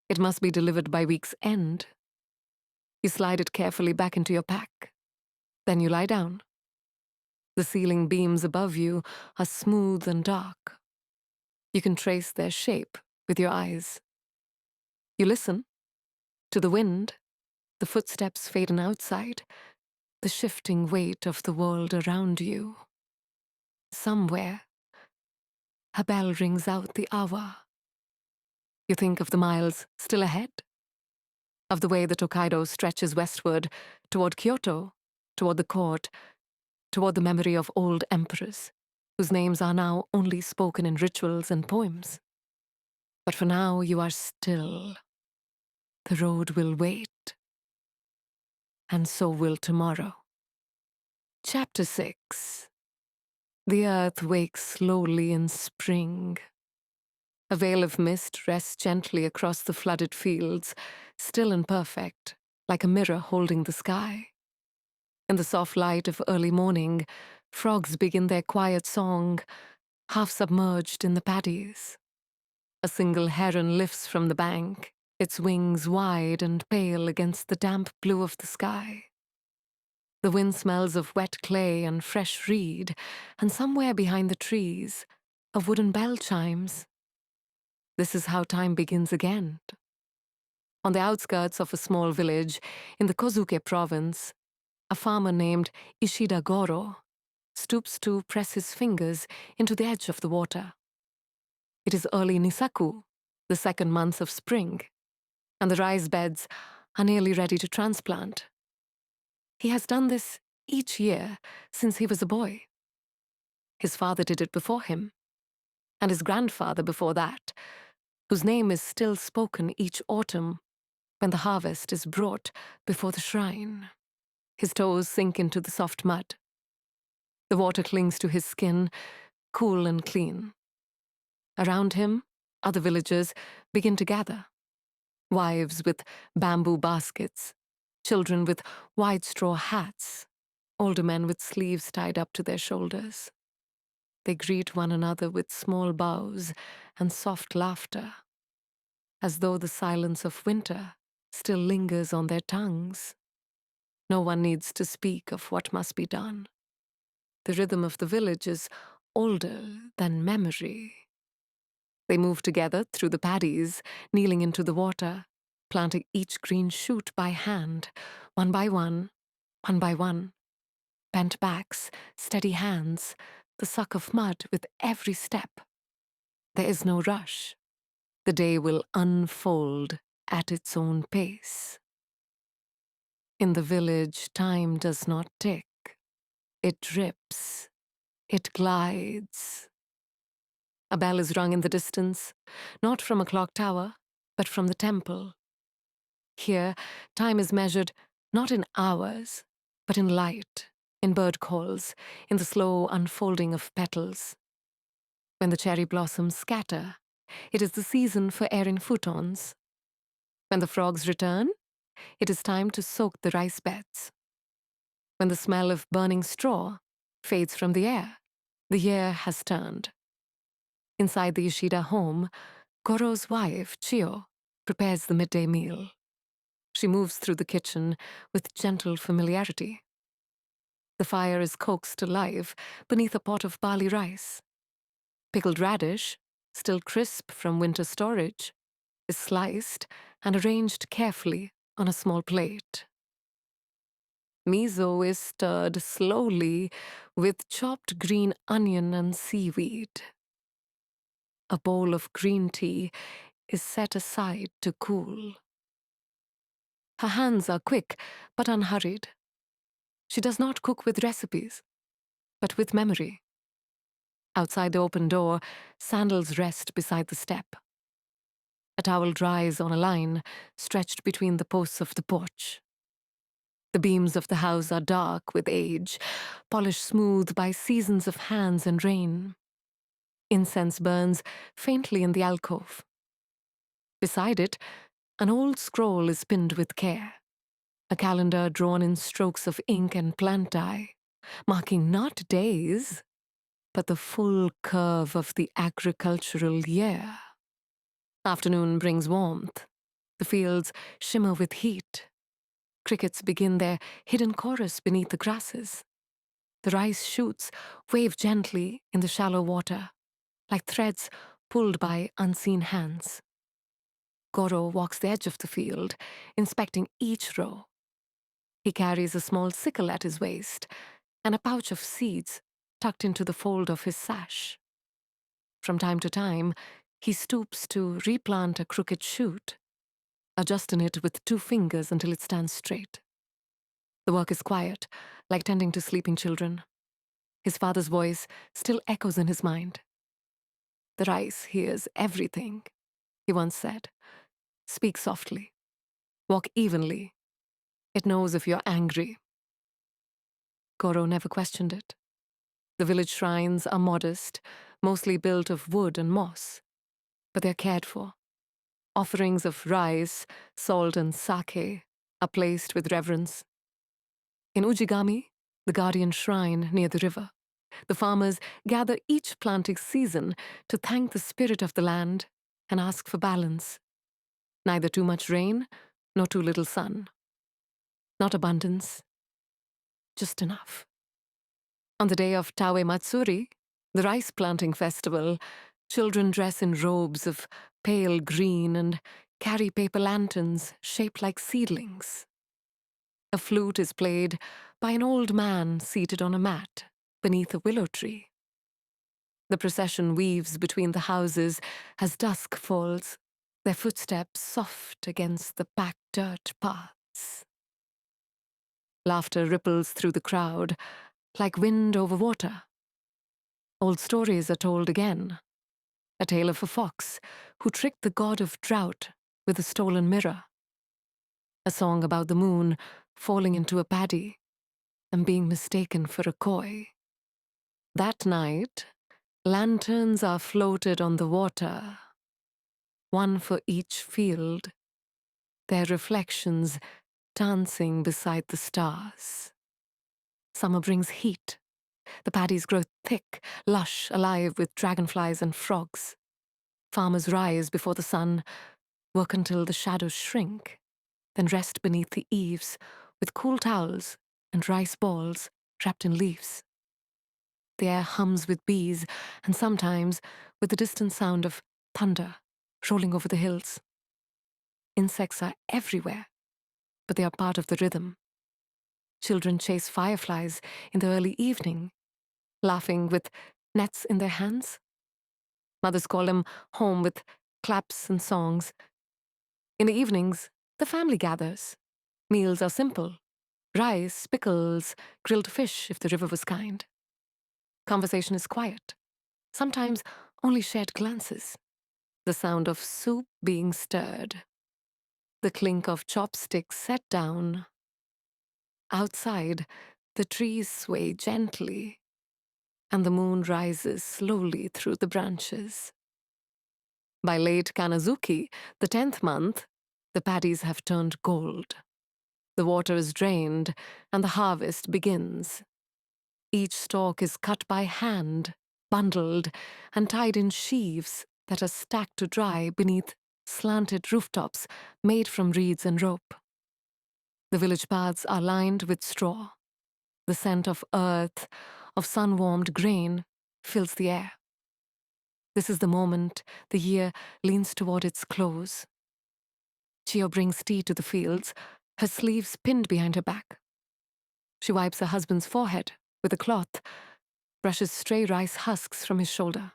It must be delivered by week's end. You slide it carefully back into your pack. Then you lie down. The ceiling beams above you are smooth and dark. You can trace their shape with your eyes. You listen to the wind, the footsteps fading outside, the shifting weight of the world around you. Somewhere, a bell rings out the hour. You think of the miles still ahead, of the way the Tokaido stretches westward toward Kyoto, toward the court, toward the memory of old emperors, whose names are now only spoken in rituals and poems. But for now, you are still. The road will wait. And so will tomorrow. Chapter 6. The earth wakes slowly in spring. A veil of mist rests gently across the flooded fields, still and perfect, like a mirror holding the sky. In the soft light of early morning, frogs begin their quiet song, half submerged in the paddies. A single heron lifts from the bank, its wings wide and pale against the damp blue of the sky. The wind smells of wet clay and fresh reed, and somewhere behind the trees, of wooden bell chimes. This is how time begins again. On the outskirts of a small village in the Kozuke province, a farmer named Ishida Goro stoops to press his fingers into the edge of the water. It is early Nisaku, the second month of spring, and the rice beds are nearly ready to transplant. He has done this each year since he was a boy. His father did it before him, and his grandfather before that, whose name is still spoken each autumn when the harvest is brought before the shrine. His toes sink into the soft mud. The water clings to his skin, cool and clean. Around him, other villagers begin to gather. Wives with bamboo baskets, children with wide straw hats, older men with sleeves tied up to their shoulders. They greet one another with small bows and soft laughter, as though the silence of winter still lingers on their tongues. No one needs to speak of what must be done. The rhythm of the village is older than memory. They move together through the paddies, kneeling into the water, planting each green shoot by hand, one by one, one by one. Bent backs, steady hands, the suck of mud with every step. There is no rush. The day will unfold at its own pace. In the village, time does not tick. It drips. It glides. A bell is rung in the distance, not from a clock tower, but from the temple. Here, time is measured not in hours, but in light, in bird calls, in the slow unfolding of petals. When the cherry blossoms scatter, it is the season for airing futons. When the frogs return, it is time to soak the rice beds. When the smell of burning straw fades from the air, the year has turned. Inside the Ishida home, Goro's wife, Chio, prepares the midday meal. She moves through the kitchen with gentle familiarity. The fire is coaxed alive beneath a pot of barley rice. Pickled radish, still crisp from winter storage, is sliced and arranged carefully on a small plate. Miso is stirred slowly with chopped green onion and seaweed. A bowl of green tea is set aside to cool. Her hands are quick but unhurried. She does not cook with recipes, but with memory. Outside the open door, sandals rest beside the step. A towel dries on a line stretched between the posts of the porch. The beams of the house are dark with age, polished smooth by seasons of hands and rain. Incense burns faintly in the alcove. Beside it, an old scroll is pinned with care, a calendar drawn in strokes of ink and plant dye, marking not days, but the full curve of the agricultural year. Afternoon brings warmth. The fields shimmer with heat. Crickets begin their hidden chorus beneath the grasses. The rice shoots wave gently in the shallow water, like threads pulled by unseen hands. Goro walks the edge of the field, inspecting each row. He carries a small sickle at his waist and a pouch of seeds tucked into the fold of his sash. From time to time, he stoops to replant a crooked shoot, adjusting it with 2 fingers until it stands straight. The work is quiet, like tending to sleeping children. His father's voice still echoes in his mind. "The rice hears everything," he once said. "Speak softly. Walk evenly. It knows if you're angry." Goro never questioned it. The village shrines are modest, mostly built of wood and moss, but they're cared for. Offerings of rice, salt, and sake are placed with reverence. In Ujigami, the guardian shrine near the river, the farmers gather each planting season to thank the spirit of the land and ask for balance. Neither too much rain nor too little sun. Not abundance, just enough. On the day of Tawe Matsuri, the rice planting festival, children dress in robes of pale green and carry paper lanterns shaped like seedlings. A flute is played by an old man seated on a mat beneath a willow tree. The procession weaves between the houses as dusk falls, their footsteps soft against the packed dirt paths. Laughter ripples through the crowd, like wind over water. Old stories are told again. A tale of a fox who tricked the god of drought with a stolen mirror. A song about the moon falling into a paddy and being mistaken for a koi. That night, lanterns are floated on the water, one for each field, their reflections dancing beside the stars. Summer brings heat. The paddies grow thick, lush, alive with dragonflies and frogs. Farmers rise before the sun, work until the shadows shrink, then rest beneath the eaves with cool towels and rice balls wrapped in leaves. The air hums with bees and sometimes with the distant sound of thunder rolling over the hills. Insects are everywhere, but they are part of the rhythm. Children chase fireflies in the early evening, laughing with nets in their hands. Mothers call them home with claps and songs. In the evenings, the family gathers. Meals are simple: rice, pickles, grilled fish if the river was kind. Conversation is quiet, sometimes only shared glances. The sound of soup being stirred. The clink of chopsticks set down. Outside, the trees sway gently, and the moon rises slowly through the branches. By late Kanazuki, the 10th month, the paddies have turned gold. The water is drained, and the harvest begins. Each stalk is cut by hand, bundled, and tied in sheaves that are stacked to dry beneath slanted rooftops made from reeds and rope. The village paths are lined with straw. The scent of earth, of sun-warmed grain, fills the air. This is the moment the year leans toward its close. Chio brings tea to the fields, her sleeves pinned behind her back. She wipes her husband's forehead with a cloth, brushes stray rice husks from his shoulder.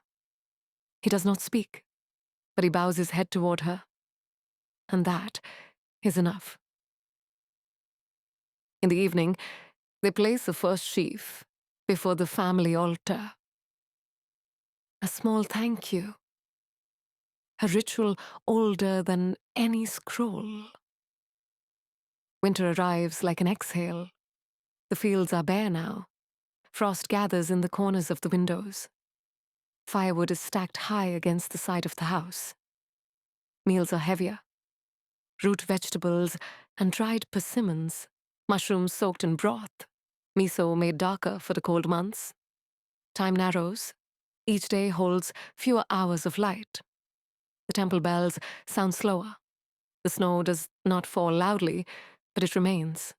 He does not speak, but he bows his head toward her, and that is enough. In the evening, they place the first sheaf before the family altar. A small thank you. A ritual older than any scroll. Winter arrives like an exhale. The fields are bare now. Frost gathers in the corners of the windows. Firewood is stacked high against the side of the house. Meals are heavier. Root vegetables and dried persimmons, mushrooms soaked in broth, miso made darker for the cold months. Time narrows. Each day holds fewer hours of light. The temple bells sound slower. The snow does not fall loudly, but it remains.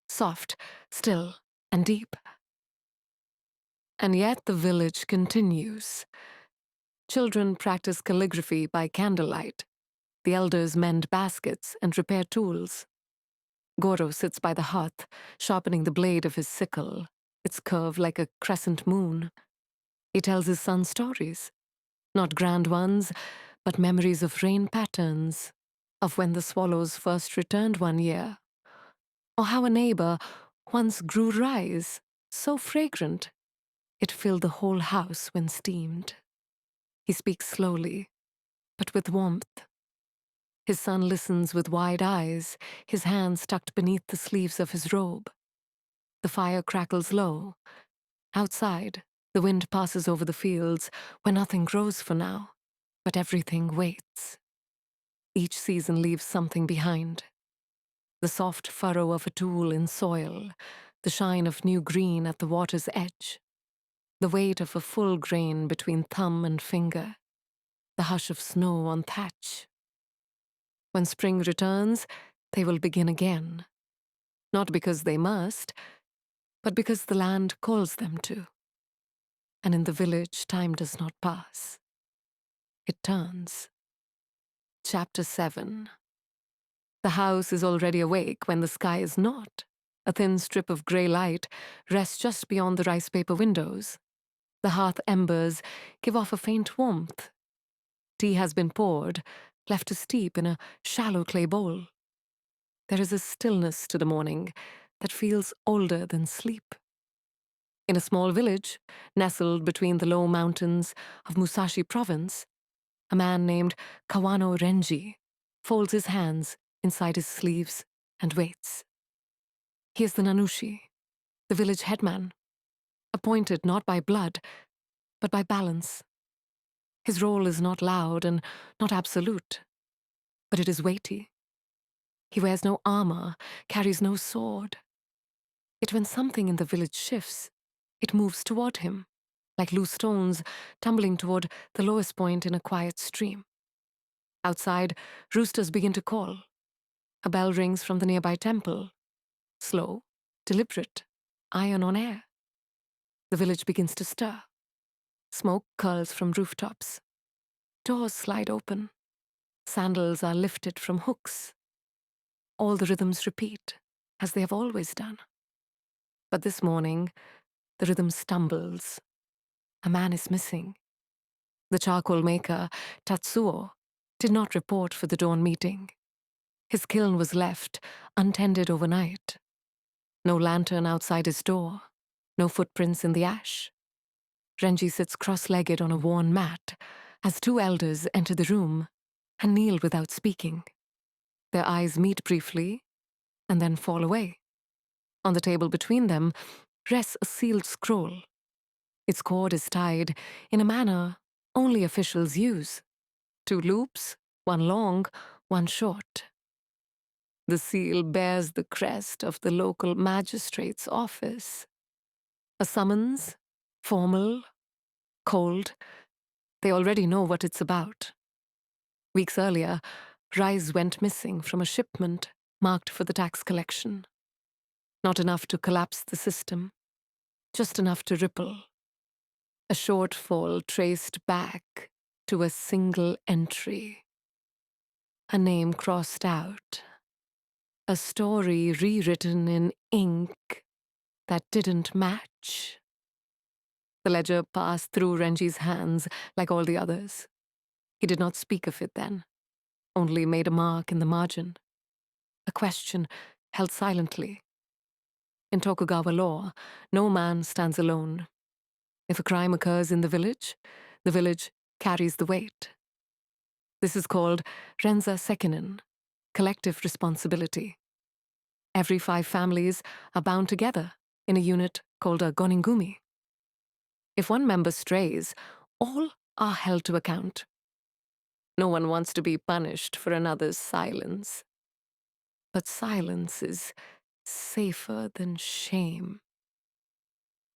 Soft, still, and deep. And yet the village continues. Children practice calligraphy by candlelight. The elders mend baskets and repair tools. Goro sits by the hearth, sharpening the blade of his sickle, its curve like a crescent moon. He tells his son stories, not grand ones, but memories of rain patterns, of when the swallows first returned one year, or how a neighbor once grew rice, so fragrant it filled the whole house when steamed. He speaks slowly, but with warmth. His son listens with wide eyes, his hands tucked beneath the sleeves of his robe. The fire crackles low. Outside, the wind passes over the fields where nothing grows for now, but everything waits. Each season leaves something behind. The soft furrow of a tool in soil, the shine of new green at the water's edge, the weight of a full grain between thumb and finger, the hush of snow on thatch. When spring returns, they will begin again. Not because they must, but because the land calls them to. And in the village, time does not pass. It turns. Chapter 7. The house is already awake when the sky is not. A thin strip of grey light rests just beyond the rice paper windows. The hearth embers give off a faint warmth. Tea has been poured, left to steep in a shallow clay bowl. There is a stillness to the morning that feels older than sleep. In a small village, nestled between the low mountains of Musashi Province, a man named Kawano Renji folds his hands inside his sleeves and waits. He is the Nanushi, the village headman, appointed not by blood, but by balance. His role is not loud and not absolute, but it is weighty. He wears no armor, carries no sword. Yet when something in the village shifts, it moves toward him, like loose stones tumbling toward the lowest point in a quiet stream. Outside, roosters begin to call. A bell rings from the nearby temple. Slow, deliberate, iron on air. The village begins to stir. Smoke curls from rooftops. Doors slide open. Sandals are lifted from hooks. All the rhythms repeat, as they have always done. But this morning, the rhythm stumbles. A man is missing. The charcoal maker, Tatsuo, did not report for the dawn meeting. His kiln was left untended overnight. No lantern outside his door. No footprints in the ash. Renji sits cross-legged on a worn mat as two elders enter the room and kneel without speaking. Their eyes meet briefly and then fall away. On the table between them rests a sealed scroll. Its cord is tied in a manner only officials use. 2 loops, one long, one short. The seal bears the crest of the local magistrate's office. A summons, formal, cold. They already know what it's about. Weeks earlier, rice went missing from a shipment marked for the tax collection. Not enough to collapse the system, just enough to ripple. A shortfall traced back to a single entry. A name crossed out. A story rewritten in ink that didn't match. The ledger passed through Renji's hands like all the others. He did not speak of it then, only made a mark in the margin. A question held silently. In Tokugawa law, no man stands alone. If a crime occurs in the village carries the weight. This is called Renza Sekinen, collective responsibility. Every 5 families are bound together in a unit called a goningumi. If one member strays, all are held to account. No one wants to be punished for another's silence. But silence is safer than shame.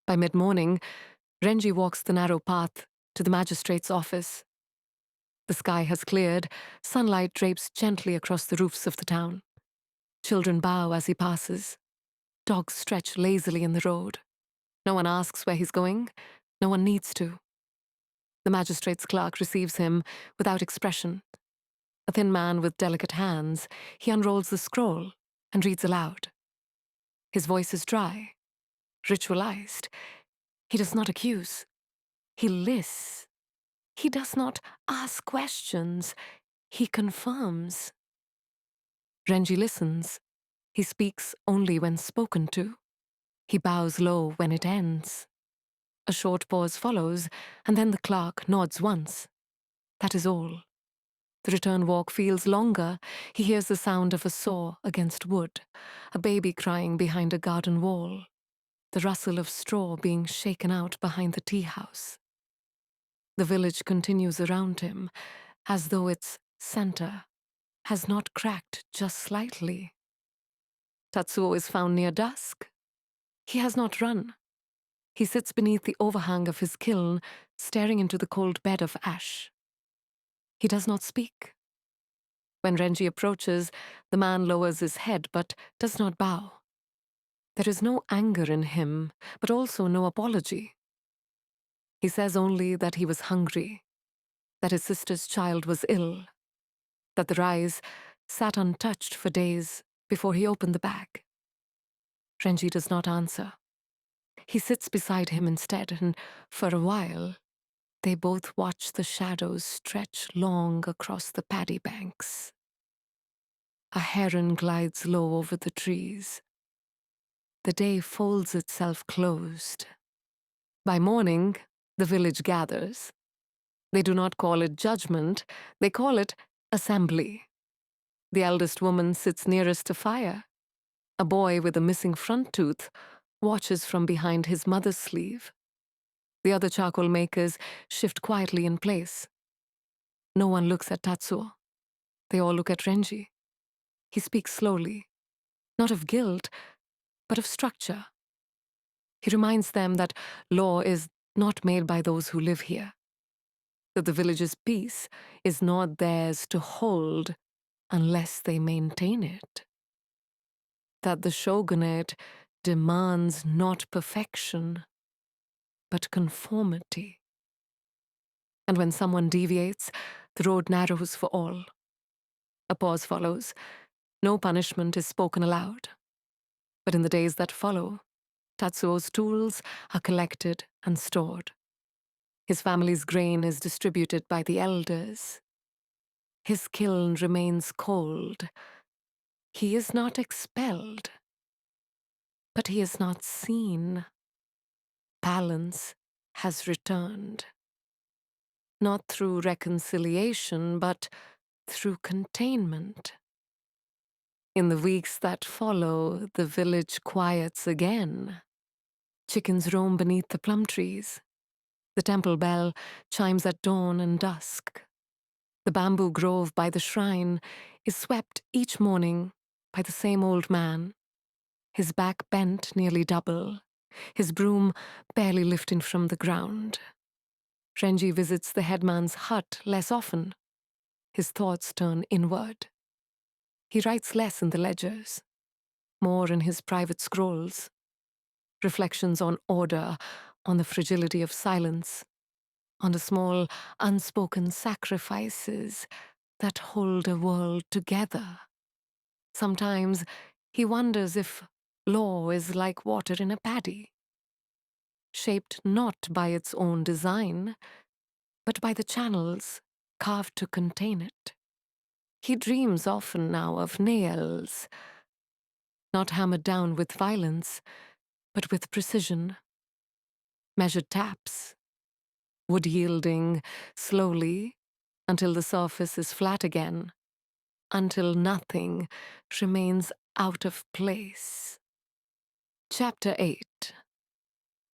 By mid-morning, Renji walks the narrow path to the magistrate's office. The sky has cleared, sunlight drapes gently across the roofs of the town. Children bow as he passes. Dogs stretch lazily in the road. No one asks where he's going. No one needs to. The magistrate's clerk receives him without expression. A thin man with delicate hands, he unrolls the scroll and reads aloud. His voice is dry, ritualized. He does not accuse. He lists. He does not ask questions. He confirms. Renji listens. He speaks only when spoken to. He bows low when it ends. A short pause follows, and then the clerk nods once. That is all. The return walk feels longer. He hears the sound of a saw against wood, a baby crying behind a garden wall, the rustle of straw being shaken out behind the tea house. The village continues around him, as though its center has not cracked just slightly. Tatsuo is found near dusk. He has not run. He sits beneath the overhang of his kiln, staring into the cold bed of ash. He does not speak. When Renji approaches, the man lowers his head but does not bow. There is no anger in him, but also no apology. He says only that he was hungry, that his sister's child was ill, that the rice sat untouched for days before he opened the bag. Renji does not answer. He sits beside him instead, and for a while, they both watch the shadows stretch long across the paddy banks. A heron glides low over the trees. The day folds itself closed. By morning, the village gathers. They do not call it judgment, they call it assembly. The eldest woman sits nearest a fire. A boy with a missing front tooth watches from behind his mother's sleeve. The other charcoal makers shift quietly in place. No one looks at Tatsuo. They all look at Renji. He speaks slowly, not of guilt, but of structure. He reminds them that law is not made by those who live here, that the village's peace is not theirs to hold unless they maintain it, that the shogunate demands not perfection, but conformity. And when someone deviates, the road narrows for all. A pause follows. No punishment is spoken aloud. But in the days that follow, Tatsuo's tools are collected and stored. His family's grain is distributed by the elders. His kiln remains cold. He is not expelled, but he is not seen. Balance has returned. Not through reconciliation, but through containment. In the weeks that follow, the village quiets again. Chickens roam beneath the plum trees. The temple bell chimes at dawn and dusk. The bamboo grove by the shrine is swept each morning by the same old man, his back bent nearly double, his broom barely lifting from the ground. Renji visits the headman's hut less often. His thoughts turn inward. He writes less in the ledgers, more in his private scrolls. Reflections on order, on the fragility of silence, on the small, unspoken sacrifices that hold a world together. Sometimes he wonders if law is like water in a paddy, shaped not by its own design, but by the channels carved to contain it. He dreams often now of nails, not hammered down with violence, but with precision. Measured taps, wood yielding slowly until the surface is flat again, until nothing remains out of place. Chapter 8.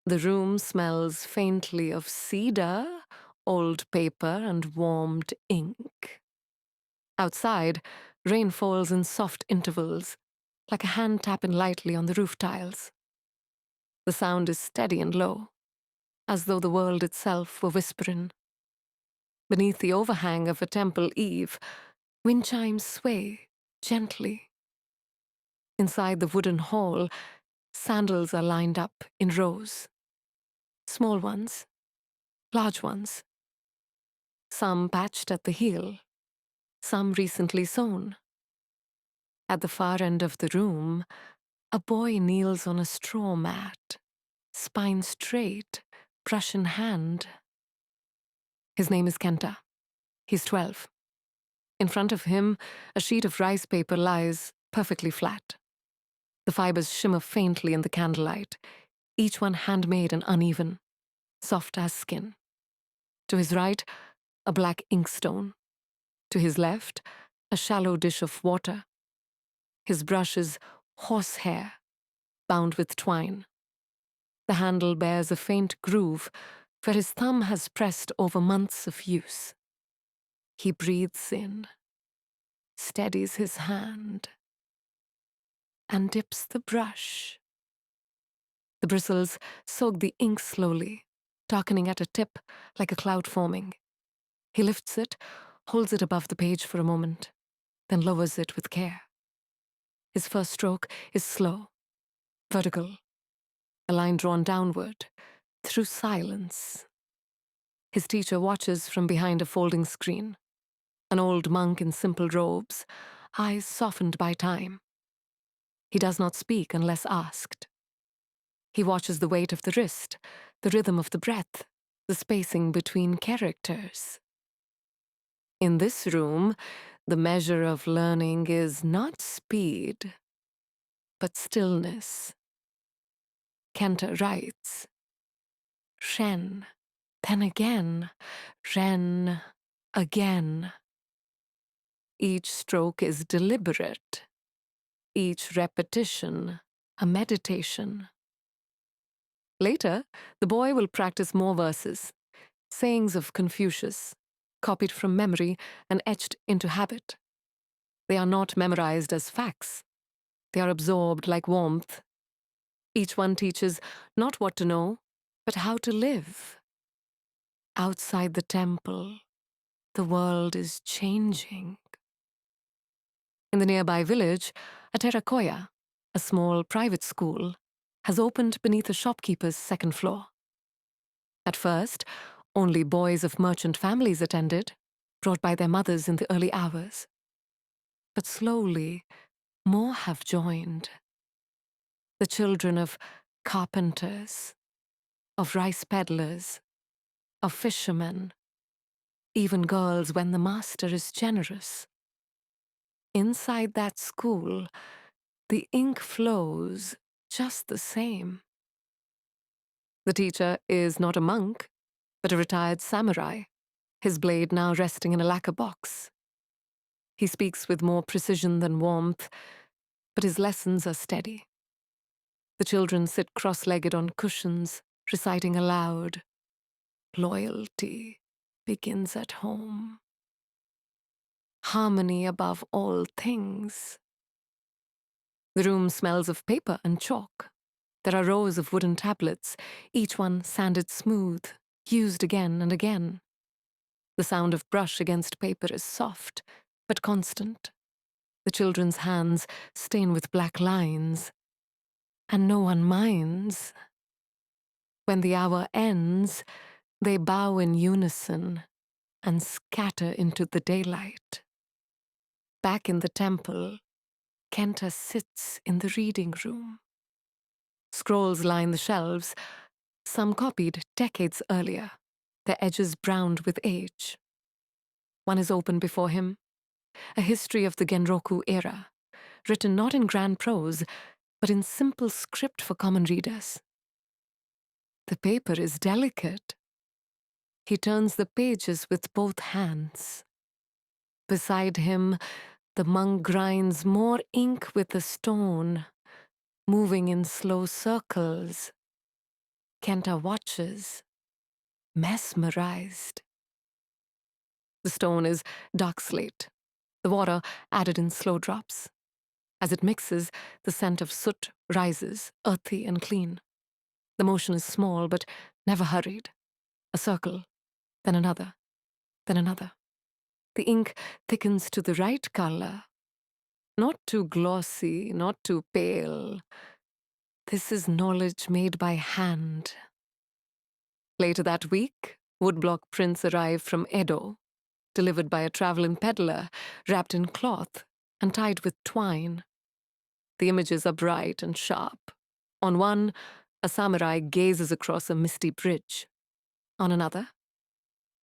The room smells faintly of cedar old paper and warmed ink. Outside, rain falls in soft intervals, like a hand tapping lightly on the roof tiles. The sound is steady and low, as though the world itself were whispering. Beneath the overhang of a temple eave, wind chimes sway gently. Inside the wooden hall, sandals are lined up in rows. Small ones, large ones. Some patched at the heel, some recently sewn. At the far end of the room, a boy kneels on a straw mat, spine straight, brush in hand. His name is Kenta. He's 12. In front of him, a sheet of rice paper lies perfectly flat. The fibers shimmer faintly in the candlelight, each one handmade and uneven, soft as skin. To his right, a black inkstone. To his left, a shallow dish of water. His brush is horsehair, bound with twine. The handle bears a faint groove where his thumb has pressed over months of use. He breathes in, steadies his hand, and dips the brush. The bristles soak the ink slowly, darkening at a tip like a cloud forming. He lifts it, holds it above the page for a moment, then lowers it with care. His first stroke is slow, vertical, a line drawn downward, through silence. His teacher watches from behind a folding screen, an old monk in simple robes, eyes softened by time. He does not speak unless asked. He watches the weight of the wrist, the rhythm of the breath, the spacing between characters. In this room, the measure of learning is not speed, but stillness. Kenta writes, Ren, then again, Ren, again. Each stroke is deliberate, each repetition a meditation. Later, the boy will practice more verses, sayings of Confucius, copied from memory and etched into habit. They are not memorized as facts. They are absorbed like warmth. Each one teaches not what to know, but how to live. Outside the temple, the world is changing. In the nearby village, a terracotta, a small private school, has opened beneath a shopkeeper's second floor. At first, only boys of merchant families attended, brought by their mothers in the early hours. But slowly, more have joined. The children of carpenters, of rice peddlers, of fishermen, even girls when the master is generous. Inside that school, the ink flows just the same. The teacher is not a monk, but a retired samurai, his blade now resting in a lacquer box. He speaks with more precision than warmth, but his lessons are steady. The children sit cross-legged on cushions, reciting aloud, "Loyalty begins at home. Harmony above all things." The room smells of paper and chalk. There are rows of wooden tablets, each one sanded smooth, used again and again. The sound of brush against paper is soft, but constant. The children's hands stain with black lines, and no one minds. When the hour ends, they bow in unison and scatter into the daylight. Back in the temple, Kenta sits in the reading room. Scrolls line the shelves, some copied decades earlier, their edges browned with age. One is open before him, a history of the Genroku era, written not in grand prose, but in simple script for common readers. The paper is delicate. He turns the pages with both hands. Beside him, the monk grinds more ink with the stone, moving in slow circles. Kenta watches, mesmerized. The stone is dark slate, the water added in slow drops. As it mixes, the scent of soot rises, earthy and clean. The motion is small, but never hurried. A circle, then another, then another. The ink thickens to the right color. Not too glossy, not too pale. This is knowledge made by hand. Later that week, woodblock prints arrive from Edo, delivered by a traveling peddler, wrapped in cloth and tied with twine. The images are bright and sharp. On one, a samurai gazes across a misty bridge. On another,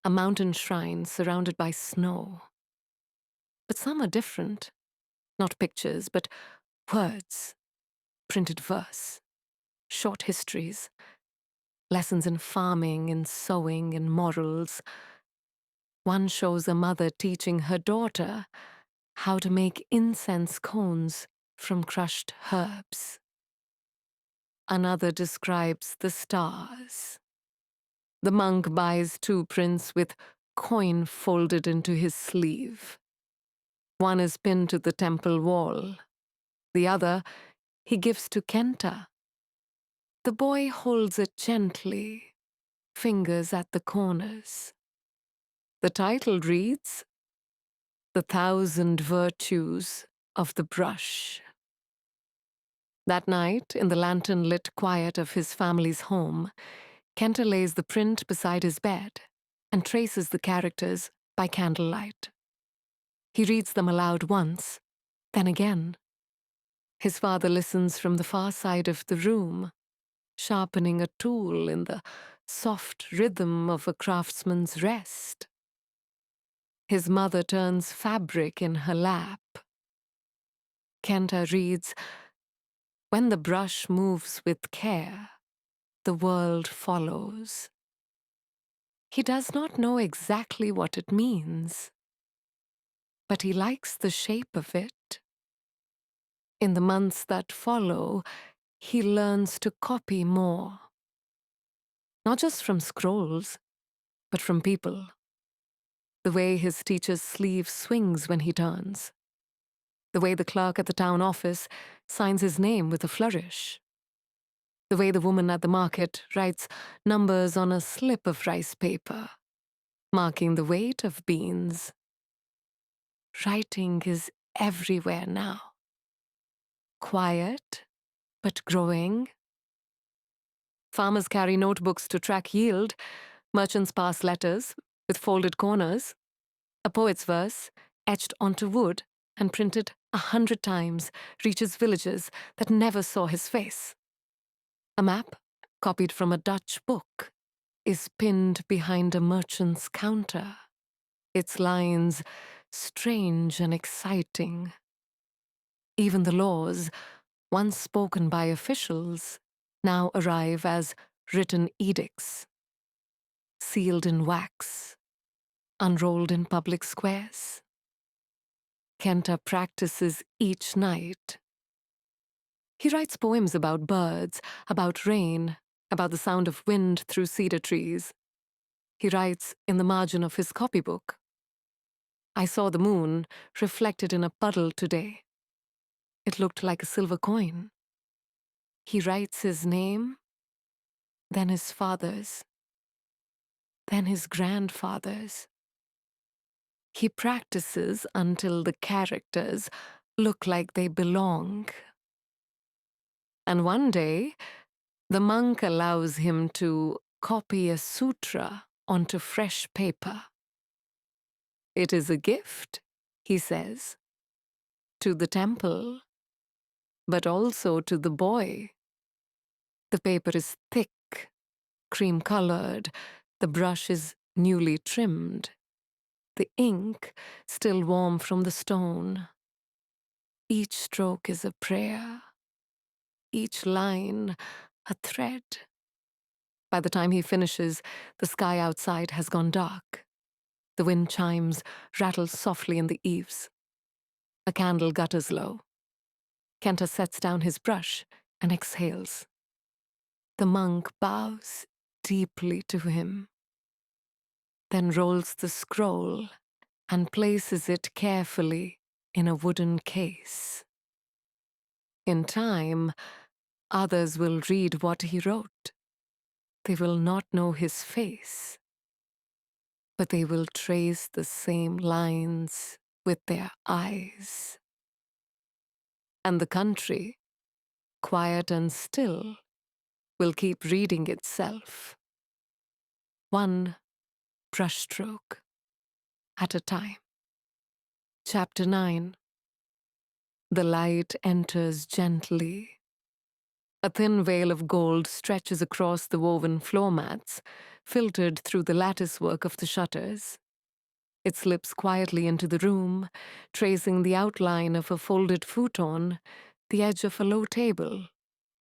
a mountain shrine surrounded by snow. But some are different. Not pictures, but words, printed verse, short histories, lessons in farming, in sewing, in morals. One shows a mother teaching her daughter how to make incense cones from crushed herbs. Another describes the stars. The monk buys 2 prints with coin folded into his sleeve. One is pinned to the temple wall. The other he gives to Kenta. The boy holds it gently, fingers at the corners. The title reads, "The 1,000 Virtues of the Brush." That night, in the lantern-lit quiet of his family's home, Kenta lays the print beside his bed and traces the characters by candlelight. He reads them aloud once, then again. His father listens from the far side of the room, sharpening a tool in the soft rhythm of a craftsman's rest. His mother turns fabric in her lap. Kenta reads, "When the brush moves with care, the world follows." He does not know exactly what it means, but he likes the shape of it. In the months that follow, he learns to copy more. Not just from scrolls, but from people. The way his teacher's sleeve swings when he turns. The way the clerk at the town office signs his name with a flourish. The way the woman at the market writes numbers on a slip of rice paper, marking the weight of beans. Writing is everywhere now. Quiet, but growing. Farmers carry notebooks to track yield. Merchants pass letters with folded corners. A poet's verse, etched onto wood and printed 100 times, reaches villages that never saw his face. A map, copied from a Dutch book, is pinned behind a merchant's counter. Its lines strange and exciting. Even the laws, once spoken by officials, now arrive as written edicts, sealed in wax, unrolled in public squares. Kenta practices each night. He writes poems about birds, about rain, about the sound of wind through cedar trees. He writes in the margin of his copybook, "I saw the moon reflected in a puddle today. It looked like a silver coin." He writes his name, then his father's, then his grandfather's. He practices until the characters look like they belong. And one day, the monk allows him to copy a sutra onto fresh paper. "It is a gift," he says, "to the temple, but also to the boy." The paper is thick, cream-colored. The brush is newly trimmed. The ink still warm from the stone. Each stroke is a prayer. Each line a thread. By the time he finishes, the sky outside has gone dark. The wind chimes, rattles softly in the eaves. A candle gutters low. Kenta sets down his brush and exhales. The monk bows deeply to him, then rolls the scroll and places it carefully in a wooden case. In time, others will read what he wrote. They will not know his face, but they will trace the same lines with their eyes. And the country, quiet and still, will keep reading itself, one brushstroke at a time. Chapter 9. The light enters gently. A thin veil of gold stretches across the woven floor mats, filtered through the lattice work of the shutters. It slips quietly into the room, tracing the outline of a folded futon, the edge of a low table,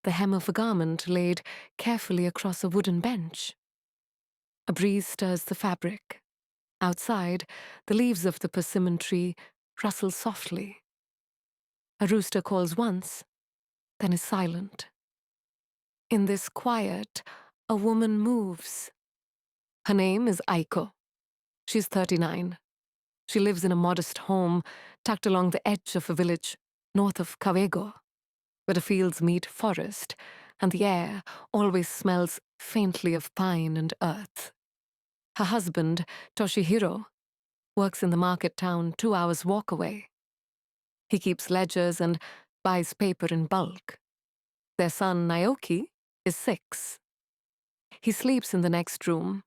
the hem of a garment laid carefully across a wooden bench. A breeze stirs the fabric. Outside, the leaves of the persimmon tree rustle softly. A rooster calls once, then is silent. In this quiet, a woman moves. Her name is Aiko. She's 39. She lives in a modest home tucked along the edge of a village north of Kawego, where the fields meet forest, and the air always smells faintly of pine and earth. Her husband, Toshihiro, works in the market town 2 hours' walk away. He keeps ledgers and buys paper in bulk. Their son, Naoki, is 6. He sleeps in the next room,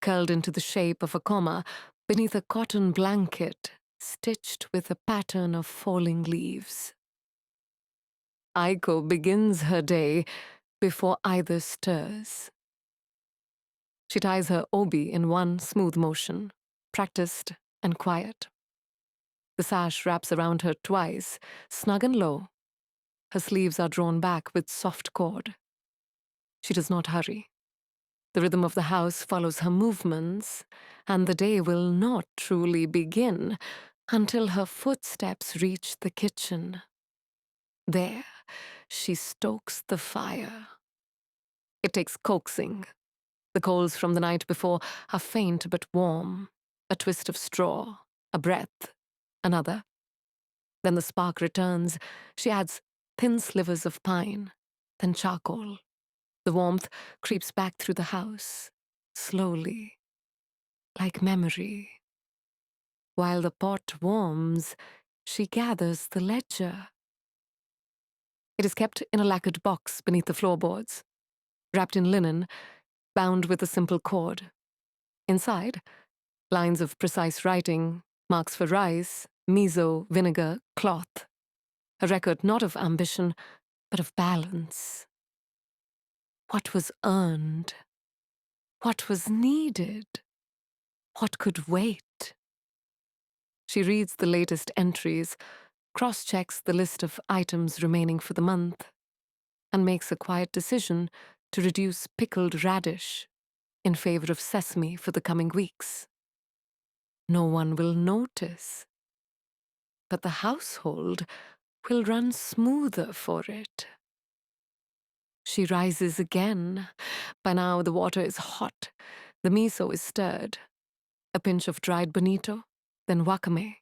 curled into the shape of a comma beneath a cotton blanket stitched with a pattern of falling leaves. Aiko begins her day before either stirs. She ties her obi in one smooth motion, practiced and quiet. The sash wraps around her twice, snug and low. Her sleeves are drawn back with soft cord. She does not hurry. The rhythm of the house follows her movements, and the day will not truly begin until her footsteps reach the kitchen. There, she stokes the fire. It takes coaxing. The coals from the night before are faint but warm. A twist of straw, a breath, another. Then the spark returns. She adds thin slivers of pine, then charcoal. The warmth creeps back through the house, slowly, like memory. While the pot warms, she gathers the ledger. It is kept in a lacquered box beneath the floorboards, wrapped in linen, bound with a simple cord. Inside, lines of precise writing, marks for rice, miso, vinegar, cloth. A record not of ambition, but of balance. What was earned? What was needed? What could wait? She reads the latest entries, cross-checks the list of items remaining for the month, and makes a quiet decision to reduce pickled radish in favor of sesame for the coming weeks. No one will notice, but the household will run smoother for it. She rises again. By now the water is hot. The miso is stirred. A pinch of dried bonito, then wakame.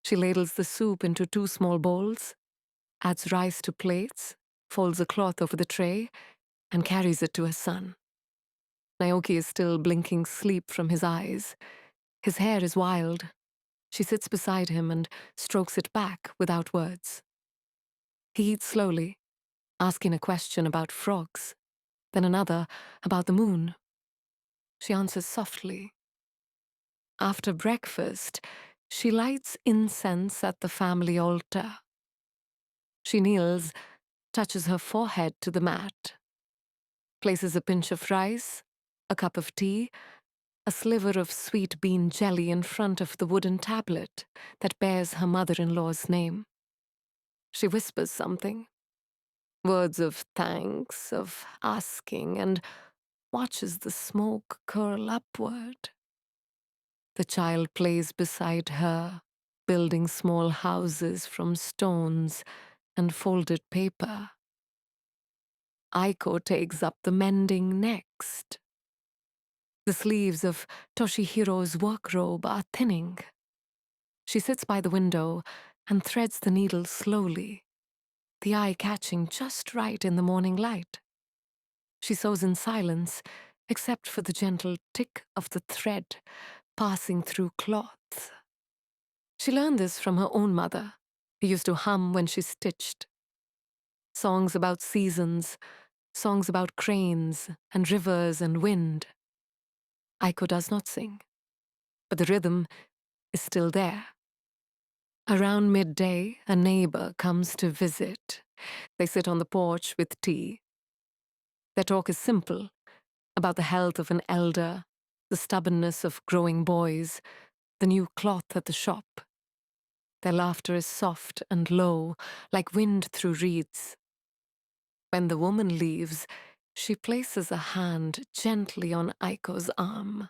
She ladles the soup into 2 small bowls, adds rice to plates, folds a cloth over the tray, and carries it to her son. Naoki is still blinking sleep from his eyes. His hair is wild. She sits beside him and strokes it back without words. He eats slowly, asking a question about frogs, then another about the moon. She answers softly. After breakfast, she lights incense at the family altar. She kneels, touches her forehead to the mat, places a pinch of rice, a cup of tea, a sliver of sweet bean jelly in front of the wooden tablet that bears her mother-in-law's name. She whispers something, words of thanks, of asking, and watches the smoke curl upward. The child plays beside her, building small houses from stones and folded paper. Aiko takes up the mending next. The sleeves of Toshihiro's work robe are thinning. She sits by the window and threads the needle slowly, the eye catching just right in the morning light. She sews in silence, except for the gentle tick of the thread passing through cloth. She learned this from her own mother, who used to hum when she stitched. Songs about seasons, songs about cranes and rivers and wind. Aiko does not sing, but the rhythm is still there. Around midday, a neighbor comes to visit. They sit on the porch with tea. Their talk is simple, about the health of an elder, the stubbornness of growing boys, the new cloth at the shop. Their laughter is soft and low, like wind through reeds. When the woman leaves, she places a hand gently on Aiko's arm.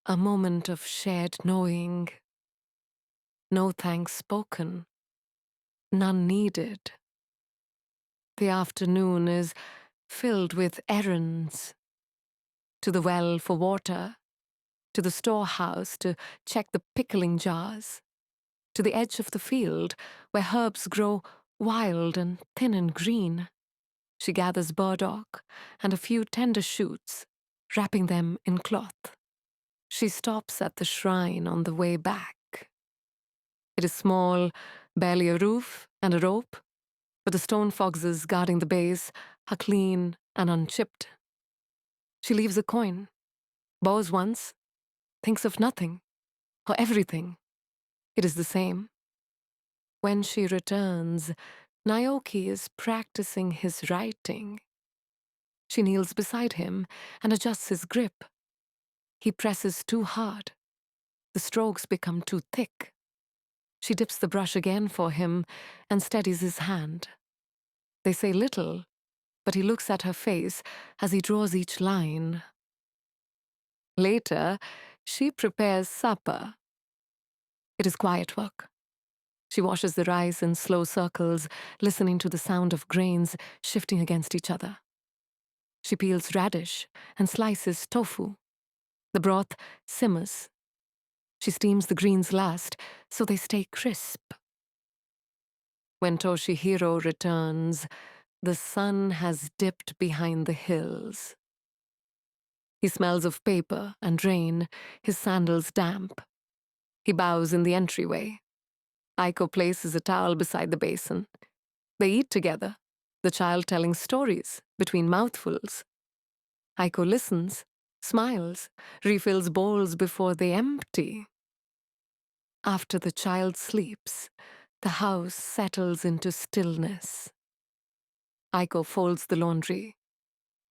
A moment of shared knowing. No thanks spoken. None needed. The afternoon is filled with errands. To the well for water, to the storehouse to check the pickling jars, to the edge of the field where herbs grow wild and thin and green. She gathers burdock and a few tender shoots, wrapping them in cloth. She stops at the shrine on the way back. It is small, barely a roof and a rope, but the stone foxes guarding the base are clean and unchipped. She leaves a coin, bows once, thinks of nothing, or everything. It is the same. When she returns, Naoki is practicing his writing. She kneels beside him and adjusts his grip. He presses too hard. The strokes become too thick. She dips the brush again for him and steadies his hand. They say little, but he looks at her face as he draws each line. Later, she prepares supper. It is quiet work. She washes the rice in slow circles, listening to the sound of grains shifting against each other. She peels radish and slices tofu. The broth simmers. She steams the greens last, so they stay crisp. When Toshihiro returns, the sun has dipped behind the hills. He smells of paper and rain, his sandals damp. He bows in the entryway. Aiko places a towel beside the basin. They eat together, the child telling stories between mouthfuls. Aiko listens, smiles, refills bowls before they empty. After the child sleeps, the house settles into stillness. Aiko folds the laundry.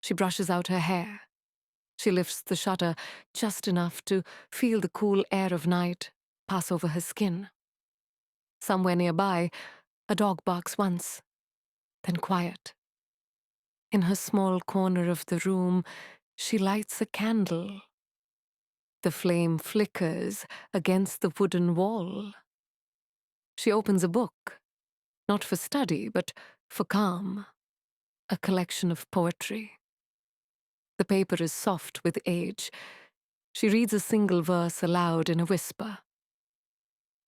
She brushes out her hair. She lifts the shutter just enough to feel the cool air of night pass over her skin. Somewhere nearby, a dog barks once, then quiet. In her small corner of the room, she lights a candle. The flame flickers against the wooden wall. She opens a book, not for study, but for calm, a collection of poetry. The paper is soft with age. She reads a single verse aloud in a whisper.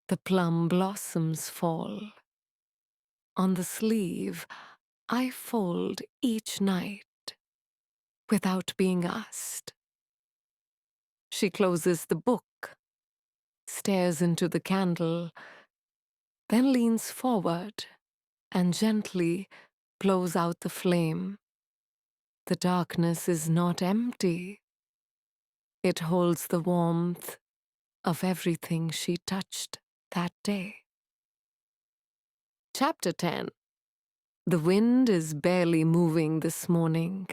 The plum blossoms fall. On the sleeve, I fold each night, without being asked. She closes the book, stares into the candle, then leans forward and gently blows out the flame. The darkness is not empty. It holds the warmth of everything she touched that day. Chapter 10. The wind is barely moving this morning.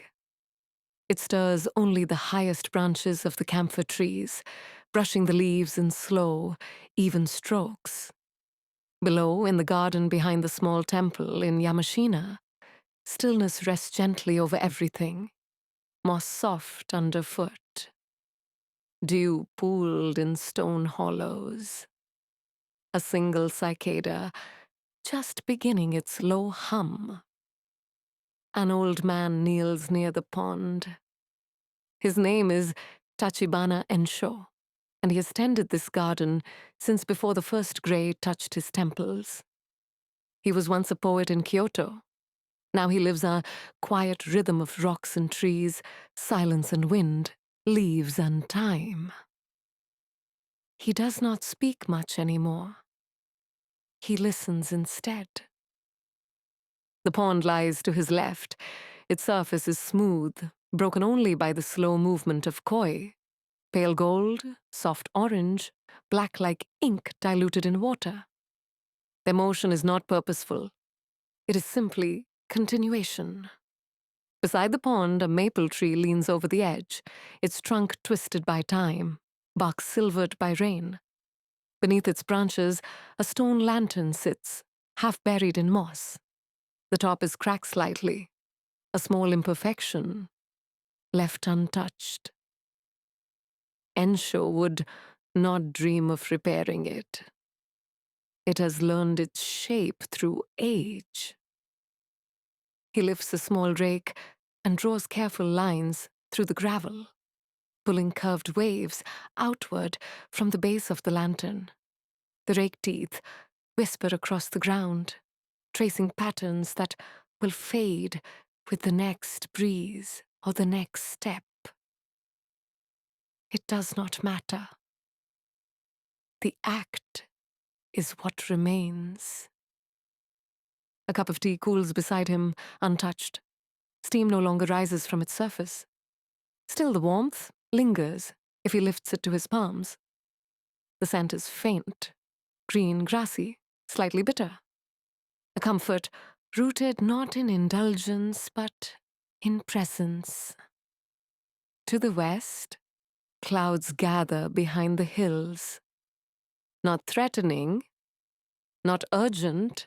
It stirs only the highest branches of the camphor trees, brushing the leaves in slow, even strokes. Below, in the garden behind the small temple in Yamashina, stillness rests gently over everything, moss soft underfoot. Dew pooled in stone hollows. A single cicada just beginning its low hum. An old man kneels near the pond. His name is Tachibana Ensho, and he has tended this garden since before the first gray touched his temples. He was once a poet in Kyoto. Now he lives a quiet rhythm of rocks and trees, silence and wind, leaves and time. He does not speak much anymore. He listens instead. The pond lies to his left. Its surface is smooth, broken only by the slow movement of koi. Pale gold, soft orange, black like ink diluted in water. Their motion is not purposeful. It is simply continuation. Beside the pond, a maple tree leans over the edge, its trunk twisted by time, bark silvered by rain. Beneath its branches, a stone lantern sits, half buried in moss. The top is cracked slightly, a small imperfection, left untouched. Ensho would not dream of repairing it. It has learned its shape through age. He lifts a small rake and draws careful lines through the gravel, pulling curved waves outward from the base of the lantern. The rake teeth whisper across the ground, tracing patterns that will fade with the next breeze or the next step. It does not matter. The act is what remains. A cup of tea cools beside him, untouched. Steam no longer rises from its surface. Still the warmth lingers if he lifts it to his palms. The scent is faint, green, grassy, slightly bitter. A comfort rooted not in indulgence, but in presence. To the west, clouds gather behind the hills. Not threatening, not urgent,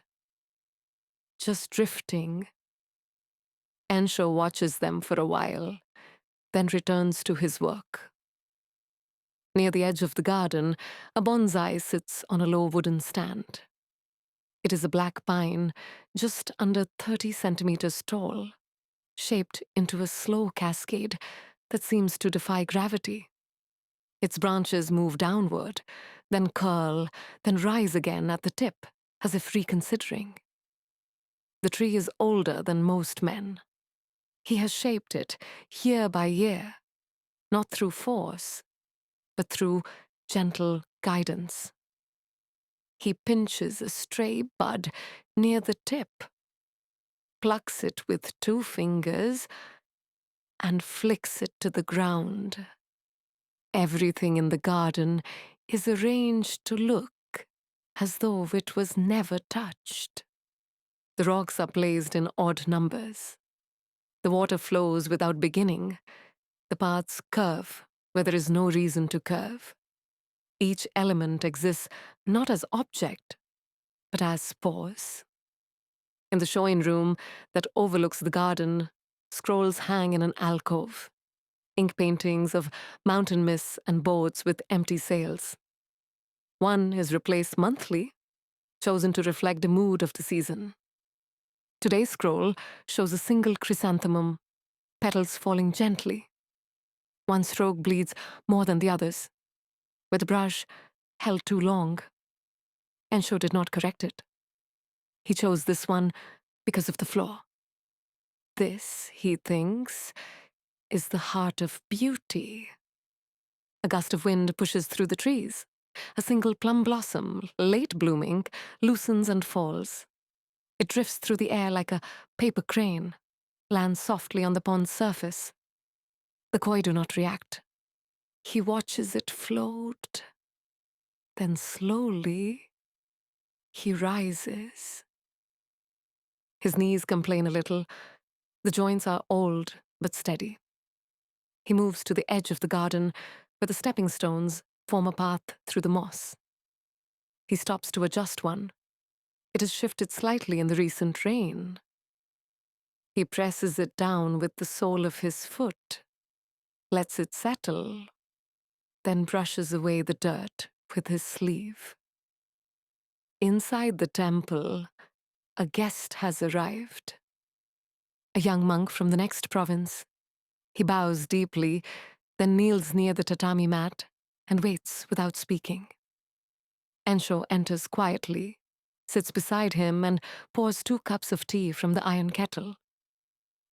just drifting. Ensho watches them for a while, then returns to his work. Near the edge of the garden, a bonsai sits on a low wooden stand. It is a black pine, just under 30 centimeters tall, shaped into a slow cascade that seems to defy gravity. Its branches move downward, then curl, then rise again at the tip, as if reconsidering. The tree is older than most men. He has shaped it year by year, not through force, but through gentle guidance. He pinches a stray bud near the tip, plucks it with 2 fingers, and flicks it to the ground. Everything in the garden is arranged to look as though it was never touched. The rocks are placed in odd numbers. The water flows without beginning. The paths curve where there is no reason to curve. Each element exists not as object, but as pause. In the showing room that overlooks the garden, scrolls hang in an alcove, ink paintings of mountain mists and boats with empty sails. One is replaced monthly, chosen to reflect the mood of the season. Today's scroll shows a single chrysanthemum, petals falling gently. One stroke bleeds more than the others, where the brush held too long. Ensho did not correct it. He chose this one because of the flaw. This, he thinks, is the heart of beauty. A gust of wind pushes through the trees. A single plum blossom, late blooming, loosens and falls. It drifts through the air like a paper crane, lands softly on the pond's surface. The koi do not react. He watches it float. Then slowly, he rises. His knees complain a little. The joints are old but steady. He moves to the edge of the garden, where the stepping stones form a path through the moss. He stops to adjust one. It has shifted slightly in the recent rain. He presses it down with the sole of his foot, lets it settle, then brushes away the dirt with his sleeve. Inside the temple, a guest has arrived. A young monk from the next province. He bows deeply, then kneels near the tatami mat and waits without speaking. Ensho enters quietly, sits beside him, and pours 2 cups of tea from the iron kettle.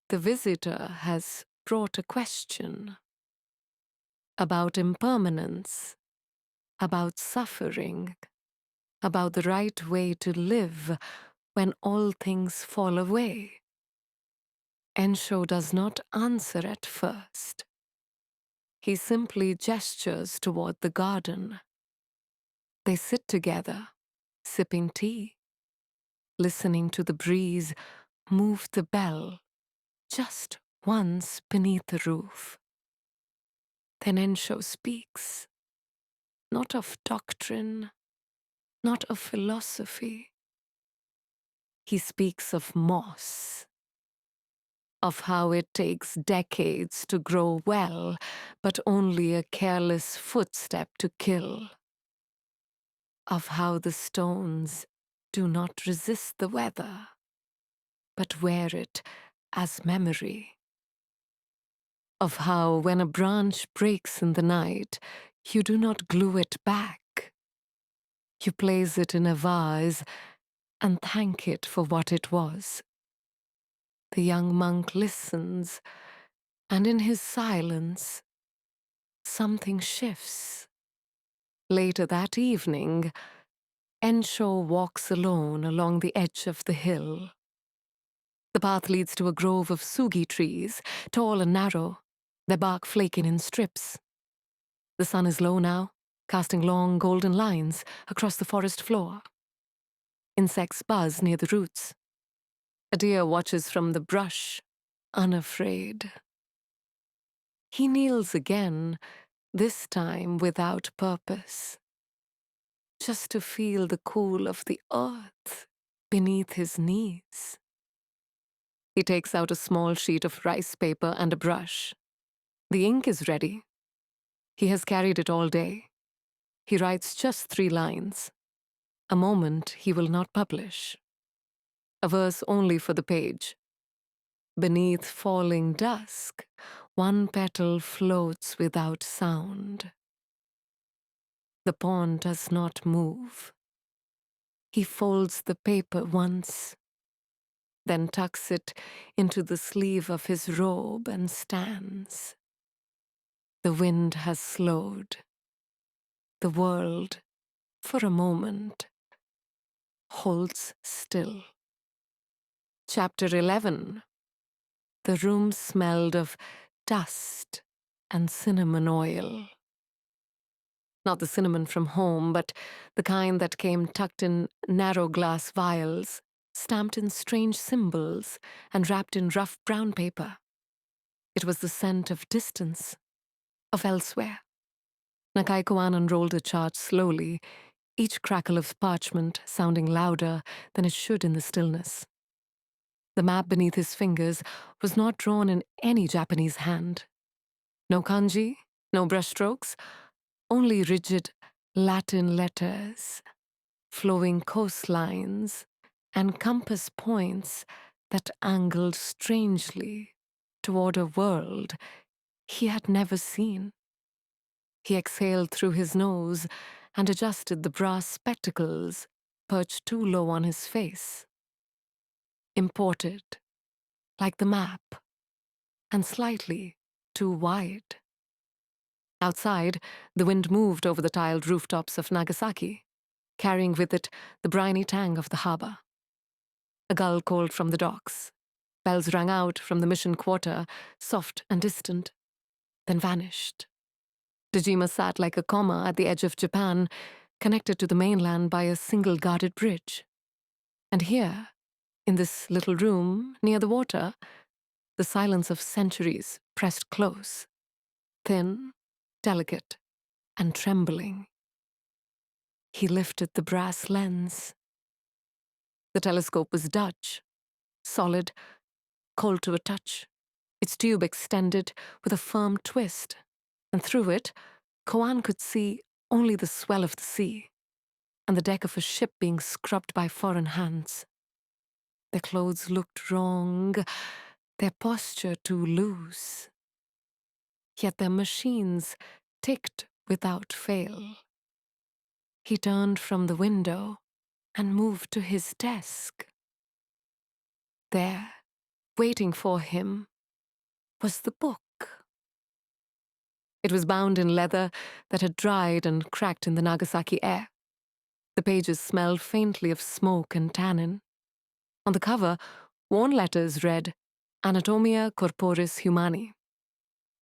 The visitor has brought a question about impermanence, about suffering, about the right way to live when all things fall away. Ensho does not answer at first. He simply gestures toward the garden. They sit together, sipping tea, listening to the breeze move the bell just once beneath the roof. Then Ensho speaks, not of doctrine, not of philosophy. He speaks of moss, of how it takes decades to grow well, but only a careless footstep to kill, of how the stones do not resist the weather, but wear it as memory, of how when a branch breaks in the night, you do not glue it back. You place it in a vase and thank it for what it was. The young monk listens, and in his silence, something shifts. Later that evening, Ensho walks alone along the edge of the hill. The path leads to a grove of sugi trees, tall and narrow, their bark flaking in strips. The sun is low now, casting long golden lines across the forest floor. Insects buzz near the roots. A deer watches from the brush, unafraid. He kneels again, this time without purpose, just to feel the cool of the earth beneath his knees. He takes out a small sheet of rice paper and a brush. The ink is ready. He has carried it all day. He writes just 3 lines. A moment he will not publish. A verse only for the page. Beneath falling dusk, one petal floats without sound. The pond does not move. He folds the paper once, then tucks it into the sleeve of his robe and stands. The wind has slowed. The world, for a moment, holds still. Chapter 11. The room smelled of dust and cinnamon oil. Not the cinnamon from home, but the kind that came tucked in narrow glass vials, stamped in strange symbols and wrapped in rough brown paper. It was the scent of distance, of elsewhere. Nakai-Koan unrolled a chart slowly, each crackle of parchment sounding louder than it should in the stillness. The map beneath his fingers was not drawn in any Japanese hand. No kanji, no brushstrokes, only rigid Latin letters, flowing coastlines, and compass points that angled strangely toward a world he had never seen. He exhaled through his nose and adjusted the brass spectacles perched too low on his face. Imported, like the map, and slightly too wide. Outside, the wind moved over the tiled rooftops of Nagasaki, carrying with it the briny tang of the harbor. A gull called from the docks. Bells rang out from the mission quarter, soft and distant, then vanished. Dejima sat like a comma at the edge of Japan, connected to the mainland by a single guarded bridge. And here, in this little room near the water, the silence of centuries pressed close, thin, delicate, and trembling. He lifted the brass lens. The telescope was Dutch, solid, cold to a touch, its tube extended with a firm twist, and through it, Koan could see only the swell of the sea and the deck of a ship being scrubbed by foreign hands. Their clothes looked wrong, their posture too loose. Yet their machines ticked without fail. He turned from the window and moved to his desk. There, waiting for him, was the book. It was bound in leather that had dried and cracked in the Nagasaki air. The pages smelled faintly of smoke and tannin. On the cover, worn letters read, Anatomia Corporis Humani.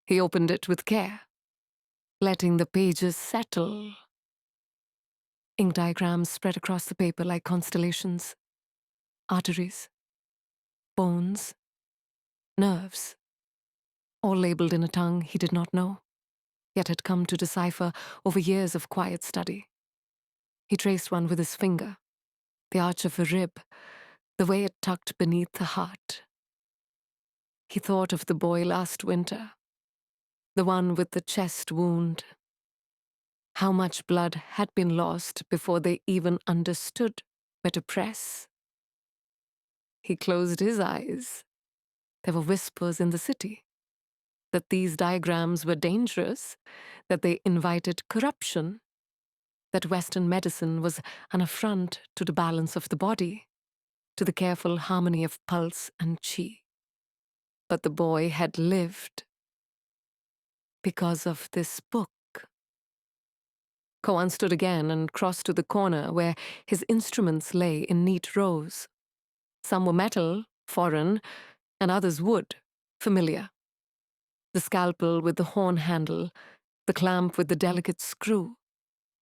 He opened it with care, letting the pages settle. Ink diagrams spread across the paper like constellations. Arteries, bones, nerves, all labeled in a tongue he did not know, yet had come to decipher over years of quiet study. He traced one with his finger, the arch of a rib, the way it tucked beneath the heart. He thought of the boy last winter, the one with the chest wound. How much blood had been lost before they even understood where to press. He closed his eyes. There were whispers in the city that these diagrams were dangerous, that they invited corruption, that Western medicine was an affront to the balance of the body, to the careful harmony of pulse and chi. But the boy had lived because of this book. Koan stood again and crossed to the corner where his instruments lay in neat rows. Some were metal, foreign, and others wood, familiar. The scalpel with the horn handle, the clamp with the delicate screw,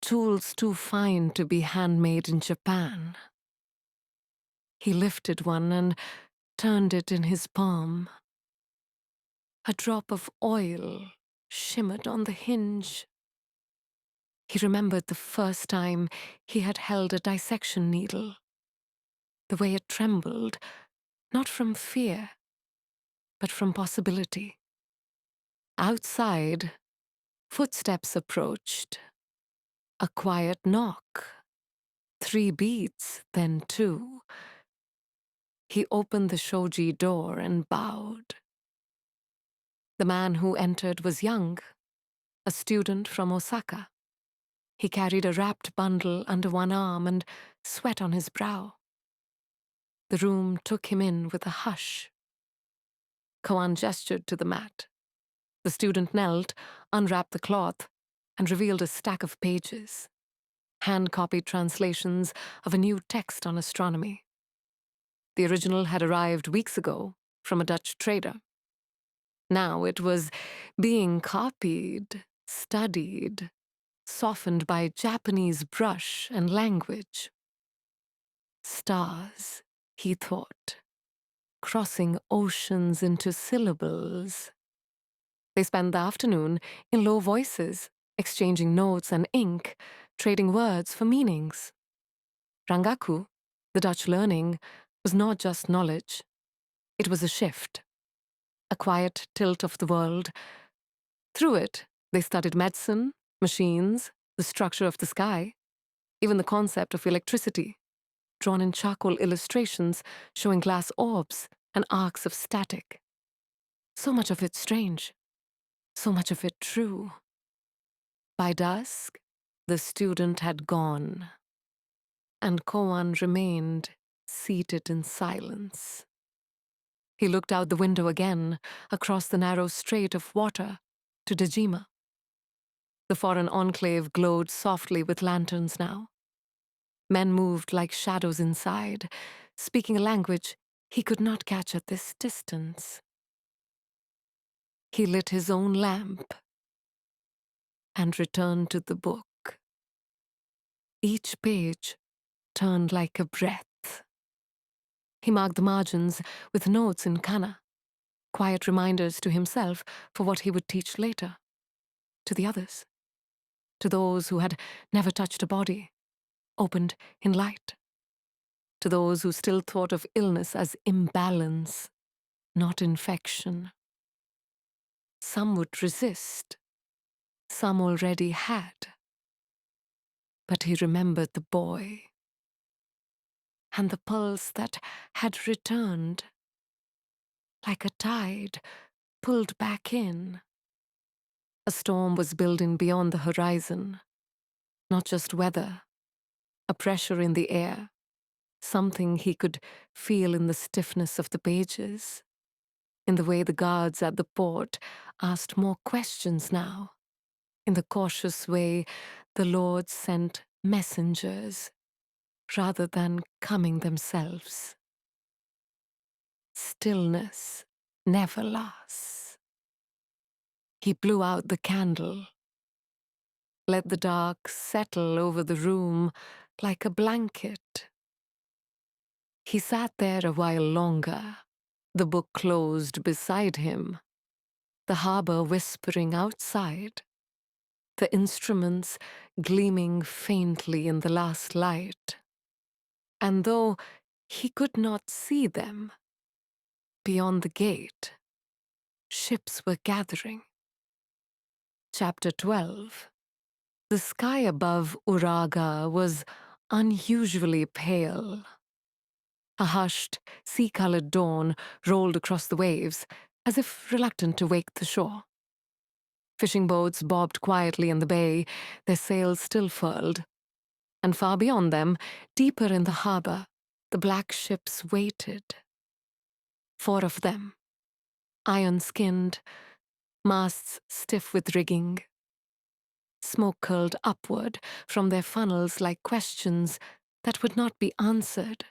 tools too fine to be handmade in Japan. He lifted one and turned it in his palm. A drop of oil shimmered on the hinge. He remembered the first time he had held a dissection needle, the way it trembled, not from fear, but from possibility. Outside, footsteps approached. A quiet knock. 3 beats, then 2. He opened the shoji door and bowed. The man who entered was young, a student from Osaka. He carried a wrapped bundle under one arm and sweat on his brow. The room took him in with a hush. Koan gestured to the mat. The student knelt, unwrapped the cloth, and revealed a stack of pages, hand-copied translations of a new text on astronomy. The original had arrived weeks ago from a Dutch trader. Now it was being copied, studied, softened by Japanese brush and language. Stars, he thought, crossing oceans into syllables. They spent the afternoon in low voices, exchanging notes and ink, trading words for meanings. Rangaku, the Dutch learning, was not just knowledge. It was a shift, a quiet tilt of the world. Through it, they studied medicine, machines, the structure of the sky, even the concept of electricity, drawn in charcoal illustrations showing glass orbs and arcs of static. So much of it strange, so much of it true. By dusk, the student had gone, and Koan remained seated in silence. He looked out the window again, across the narrow strait of water, to Dejima. The foreign enclave glowed softly with lanterns now. Men moved like shadows inside, speaking a language he could not catch at this distance. He lit his own lamp and returned to the book. Each page turned like a breath. He marked the margins with notes in kana, quiet reminders to himself for what he would teach later, to the others, to those who had never touched a body, opened in light, to those who still thought of illness as imbalance, not infection. Some would resist, some already had. But he remembered the boy, and the pulse that had returned, like a tide pulled back in, A storm was building beyond the horizon. Not just weather, a pressure in the air, something he could feel in the stiffness of the pages, in the way the guards at the port asked more questions now, in the cautious way the Lord sent messengers rather than coming themselves. Stillness never lasts. He blew out the candle, let the dark settle over the room like a blanket. He sat there a while longer, the book closed beside him, the harbor whispering outside, the instruments gleaming faintly in the last light. And though he could not see them, beyond the gate, ships were gathering. Chapter 12. The sky above Uraga was unusually pale. A hushed, sea-colored dawn rolled across the waves, as if reluctant to wake the shore. Fishing boats bobbed quietly in the bay, their sails still furled. And far beyond them, deeper in the harbor, the black ships waited. 4 of them, iron-skinned, masts stiff with rigging. Smoke curled upward from their funnels like questions that would not be answered.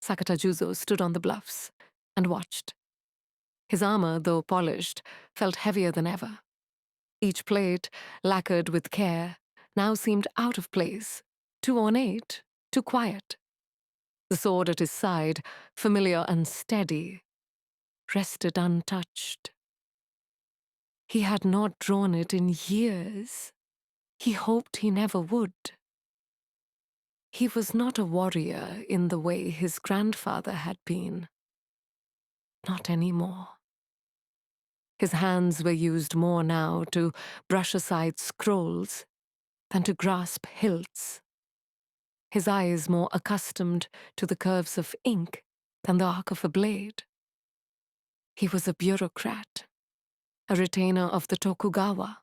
Sakata Juzo stood on the bluffs and watched. His armor, though polished, felt heavier than ever. Each plate, lacquered with care, now seemed out of place, too ornate, too quiet. The sword at his side, familiar and steady, rested untouched. He had not drawn it in years. He hoped he never would. He was not a warrior in the way his grandfather had been. Not anymore. His hands were used more now to brush aside scrolls than to grasp hilts. His eyes more accustomed to the curves of ink than the arc of a blade. He was a bureaucrat, a retainer of the Tokugawa,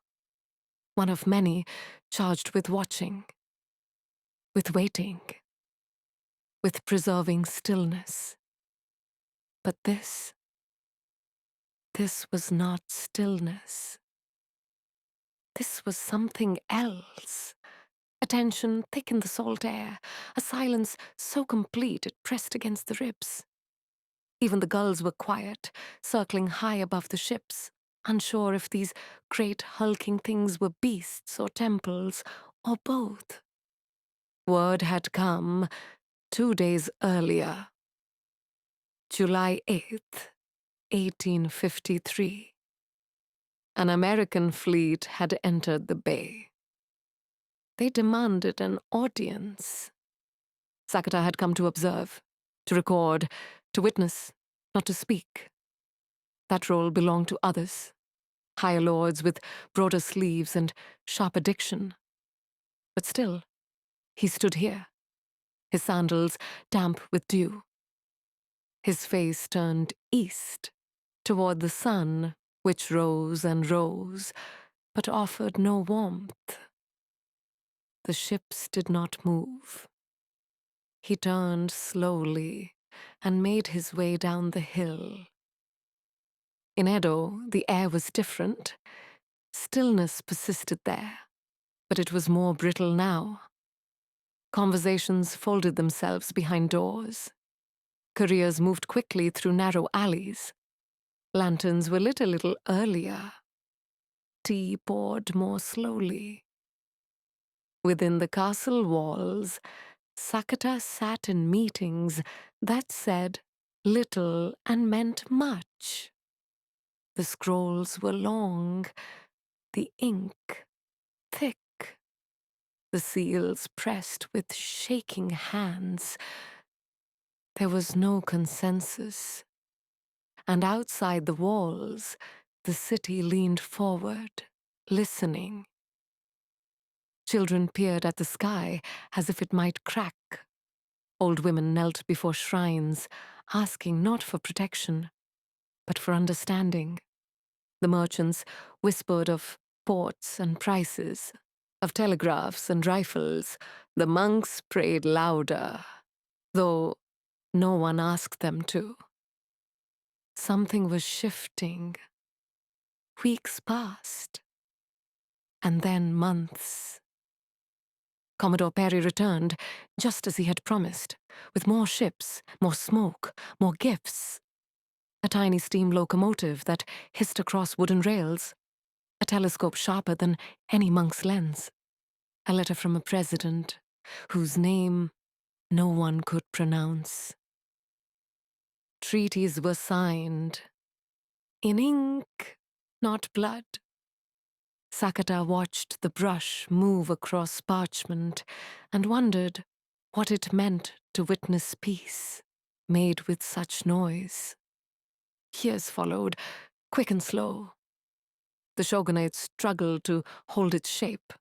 one of many charged with watching, with waiting, with preserving stillness. But this was not stillness. This was something else. A tension thick in the salt air, a silence so complete it pressed against the ribs. Even the gulls were quiet, circling high above the ships, unsure if these great hulking things were beasts or temples, or both. Word had come 2 days earlier, July 8th, 1853. An American fleet had entered the bay. They demanded an audience. Sakata had come to observe, to record, to witness, not to speak. That role belonged to others, higher lords with broader sleeves and sharper diction. But still, he stood here, his sandals damp with dew. His face turned east, toward the sun, which rose and rose, but offered no warmth. The ships did not move. He turned slowly and made his way down the hill. In Edo, the air was different. Stillness persisted there, but it was more brittle now. Conversations folded themselves behind doors. Couriers moved quickly through narrow alleys. Lanterns were lit a little earlier. Tea poured more slowly. Within the castle walls, Sakata sat in meetings that said little and meant much. The scrolls were long, the ink thick, the seals pressed with shaking hands. There was no consensus. And outside the walls, the city leaned forward, listening. Children peered at the sky as if it might crack. Old women knelt before shrines, asking not for protection, but for understanding. The merchants whispered of ports and prices, of telegraphs and rifles. The monks prayed louder, though no one asked them to. Something was shifting. Weeks passed, and then months. Commodore Perry returned, just as he had promised, with more ships, more smoke, more gifts. A tiny steam locomotive that hissed across wooden rails, a telescope sharper than any monk's lens, a letter from a president whose name no one could pronounce. Treaties were signed, in ink, not blood. Sakata watched the brush move across parchment and wondered what it meant to witness peace made with such noise. Years followed, quick and slow. The shogunate struggled to hold its shape.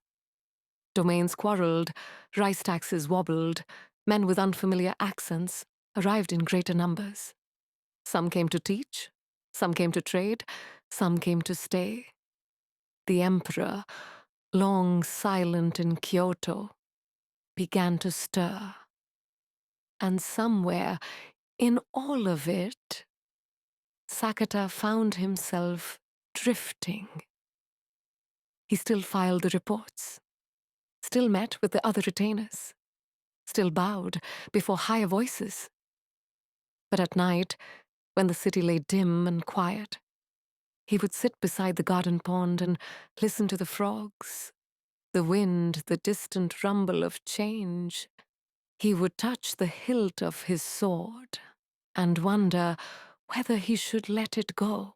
Domains quarreled, rice taxes wobbled, men with unfamiliar accents arrived in greater numbers. Some came to teach, some came to trade, some came to stay. The emperor, long silent in Kyoto, began to stir. And somewhere, in all of it, Sakata found himself drifting. He still filed the reports, still met with the other retainers, still bowed before higher voices. But at night, when the city lay dim and quiet, he would sit beside the garden pond and listen to the frogs, the wind, the distant rumble of change. He would touch the hilt of his sword and wonder whether he should let it go.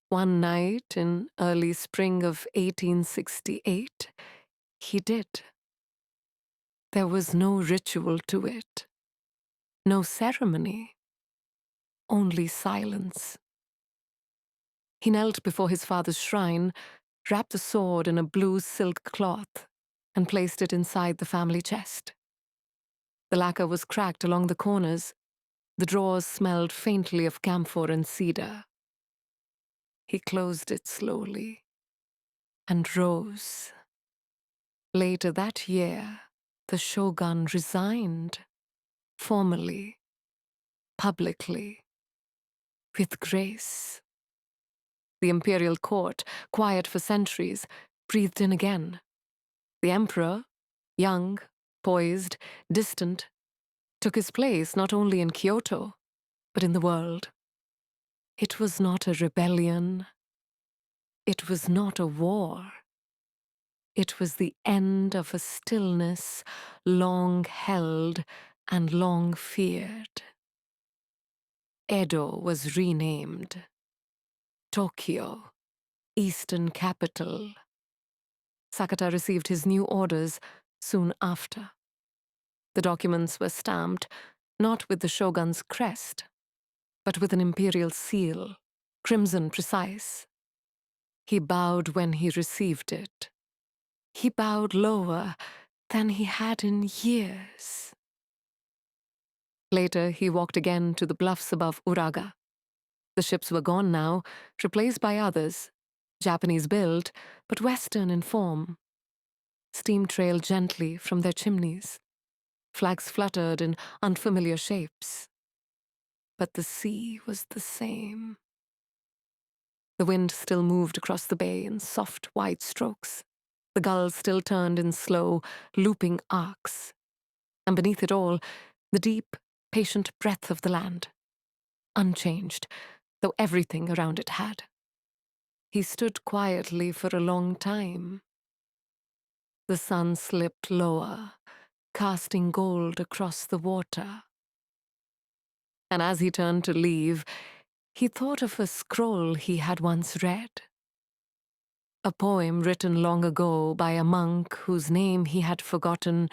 One night in early spring of 1868, he did. There was no ritual to it, no ceremony, only silence. He knelt before his father's shrine, wrapped the sword in a blue silk cloth, and placed it inside the family chest. The lacquer was cracked along the corners. The drawers smelled faintly of camphor and cedar. He closed it slowly and rose. Later that year, the shogun resigned, formally, publicly, with grace. The imperial court, quiet for centuries, breathed in again. The emperor, young, poised, distant, took his place not only in Kyoto, but in the world. It was not a rebellion. It was not a war. It was the end of a stillness long held and long feared. Edo was renamed. Tokyo, Eastern capital. Sakata received his new orders soon after. The documents were stamped not with the shogun's crest, but with an imperial seal, crimson precise. He bowed when he received it. He bowed lower than he had in years. Later, he walked again to the bluffs above Uraga. The ships were gone now, replaced by others, Japanese built, but Western in form. Steam trailed gently from their chimneys. Flags fluttered in unfamiliar shapes. But the sea was the same. The wind still moved across the bay in soft, wide strokes. The gulls still turned in slow, looping arcs. And beneath it all, the deep, patient breath of the land, unchanged, though everything around it had. He stood quietly for a long time. The sun slipped lower, casting gold across the water. And as he turned to leave, he thought of a scroll he had once read. A poem written long ago by a monk whose name he had forgotten,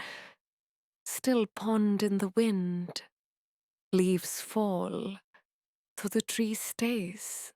still pond in the wind. Leaves fall, so the tree stays.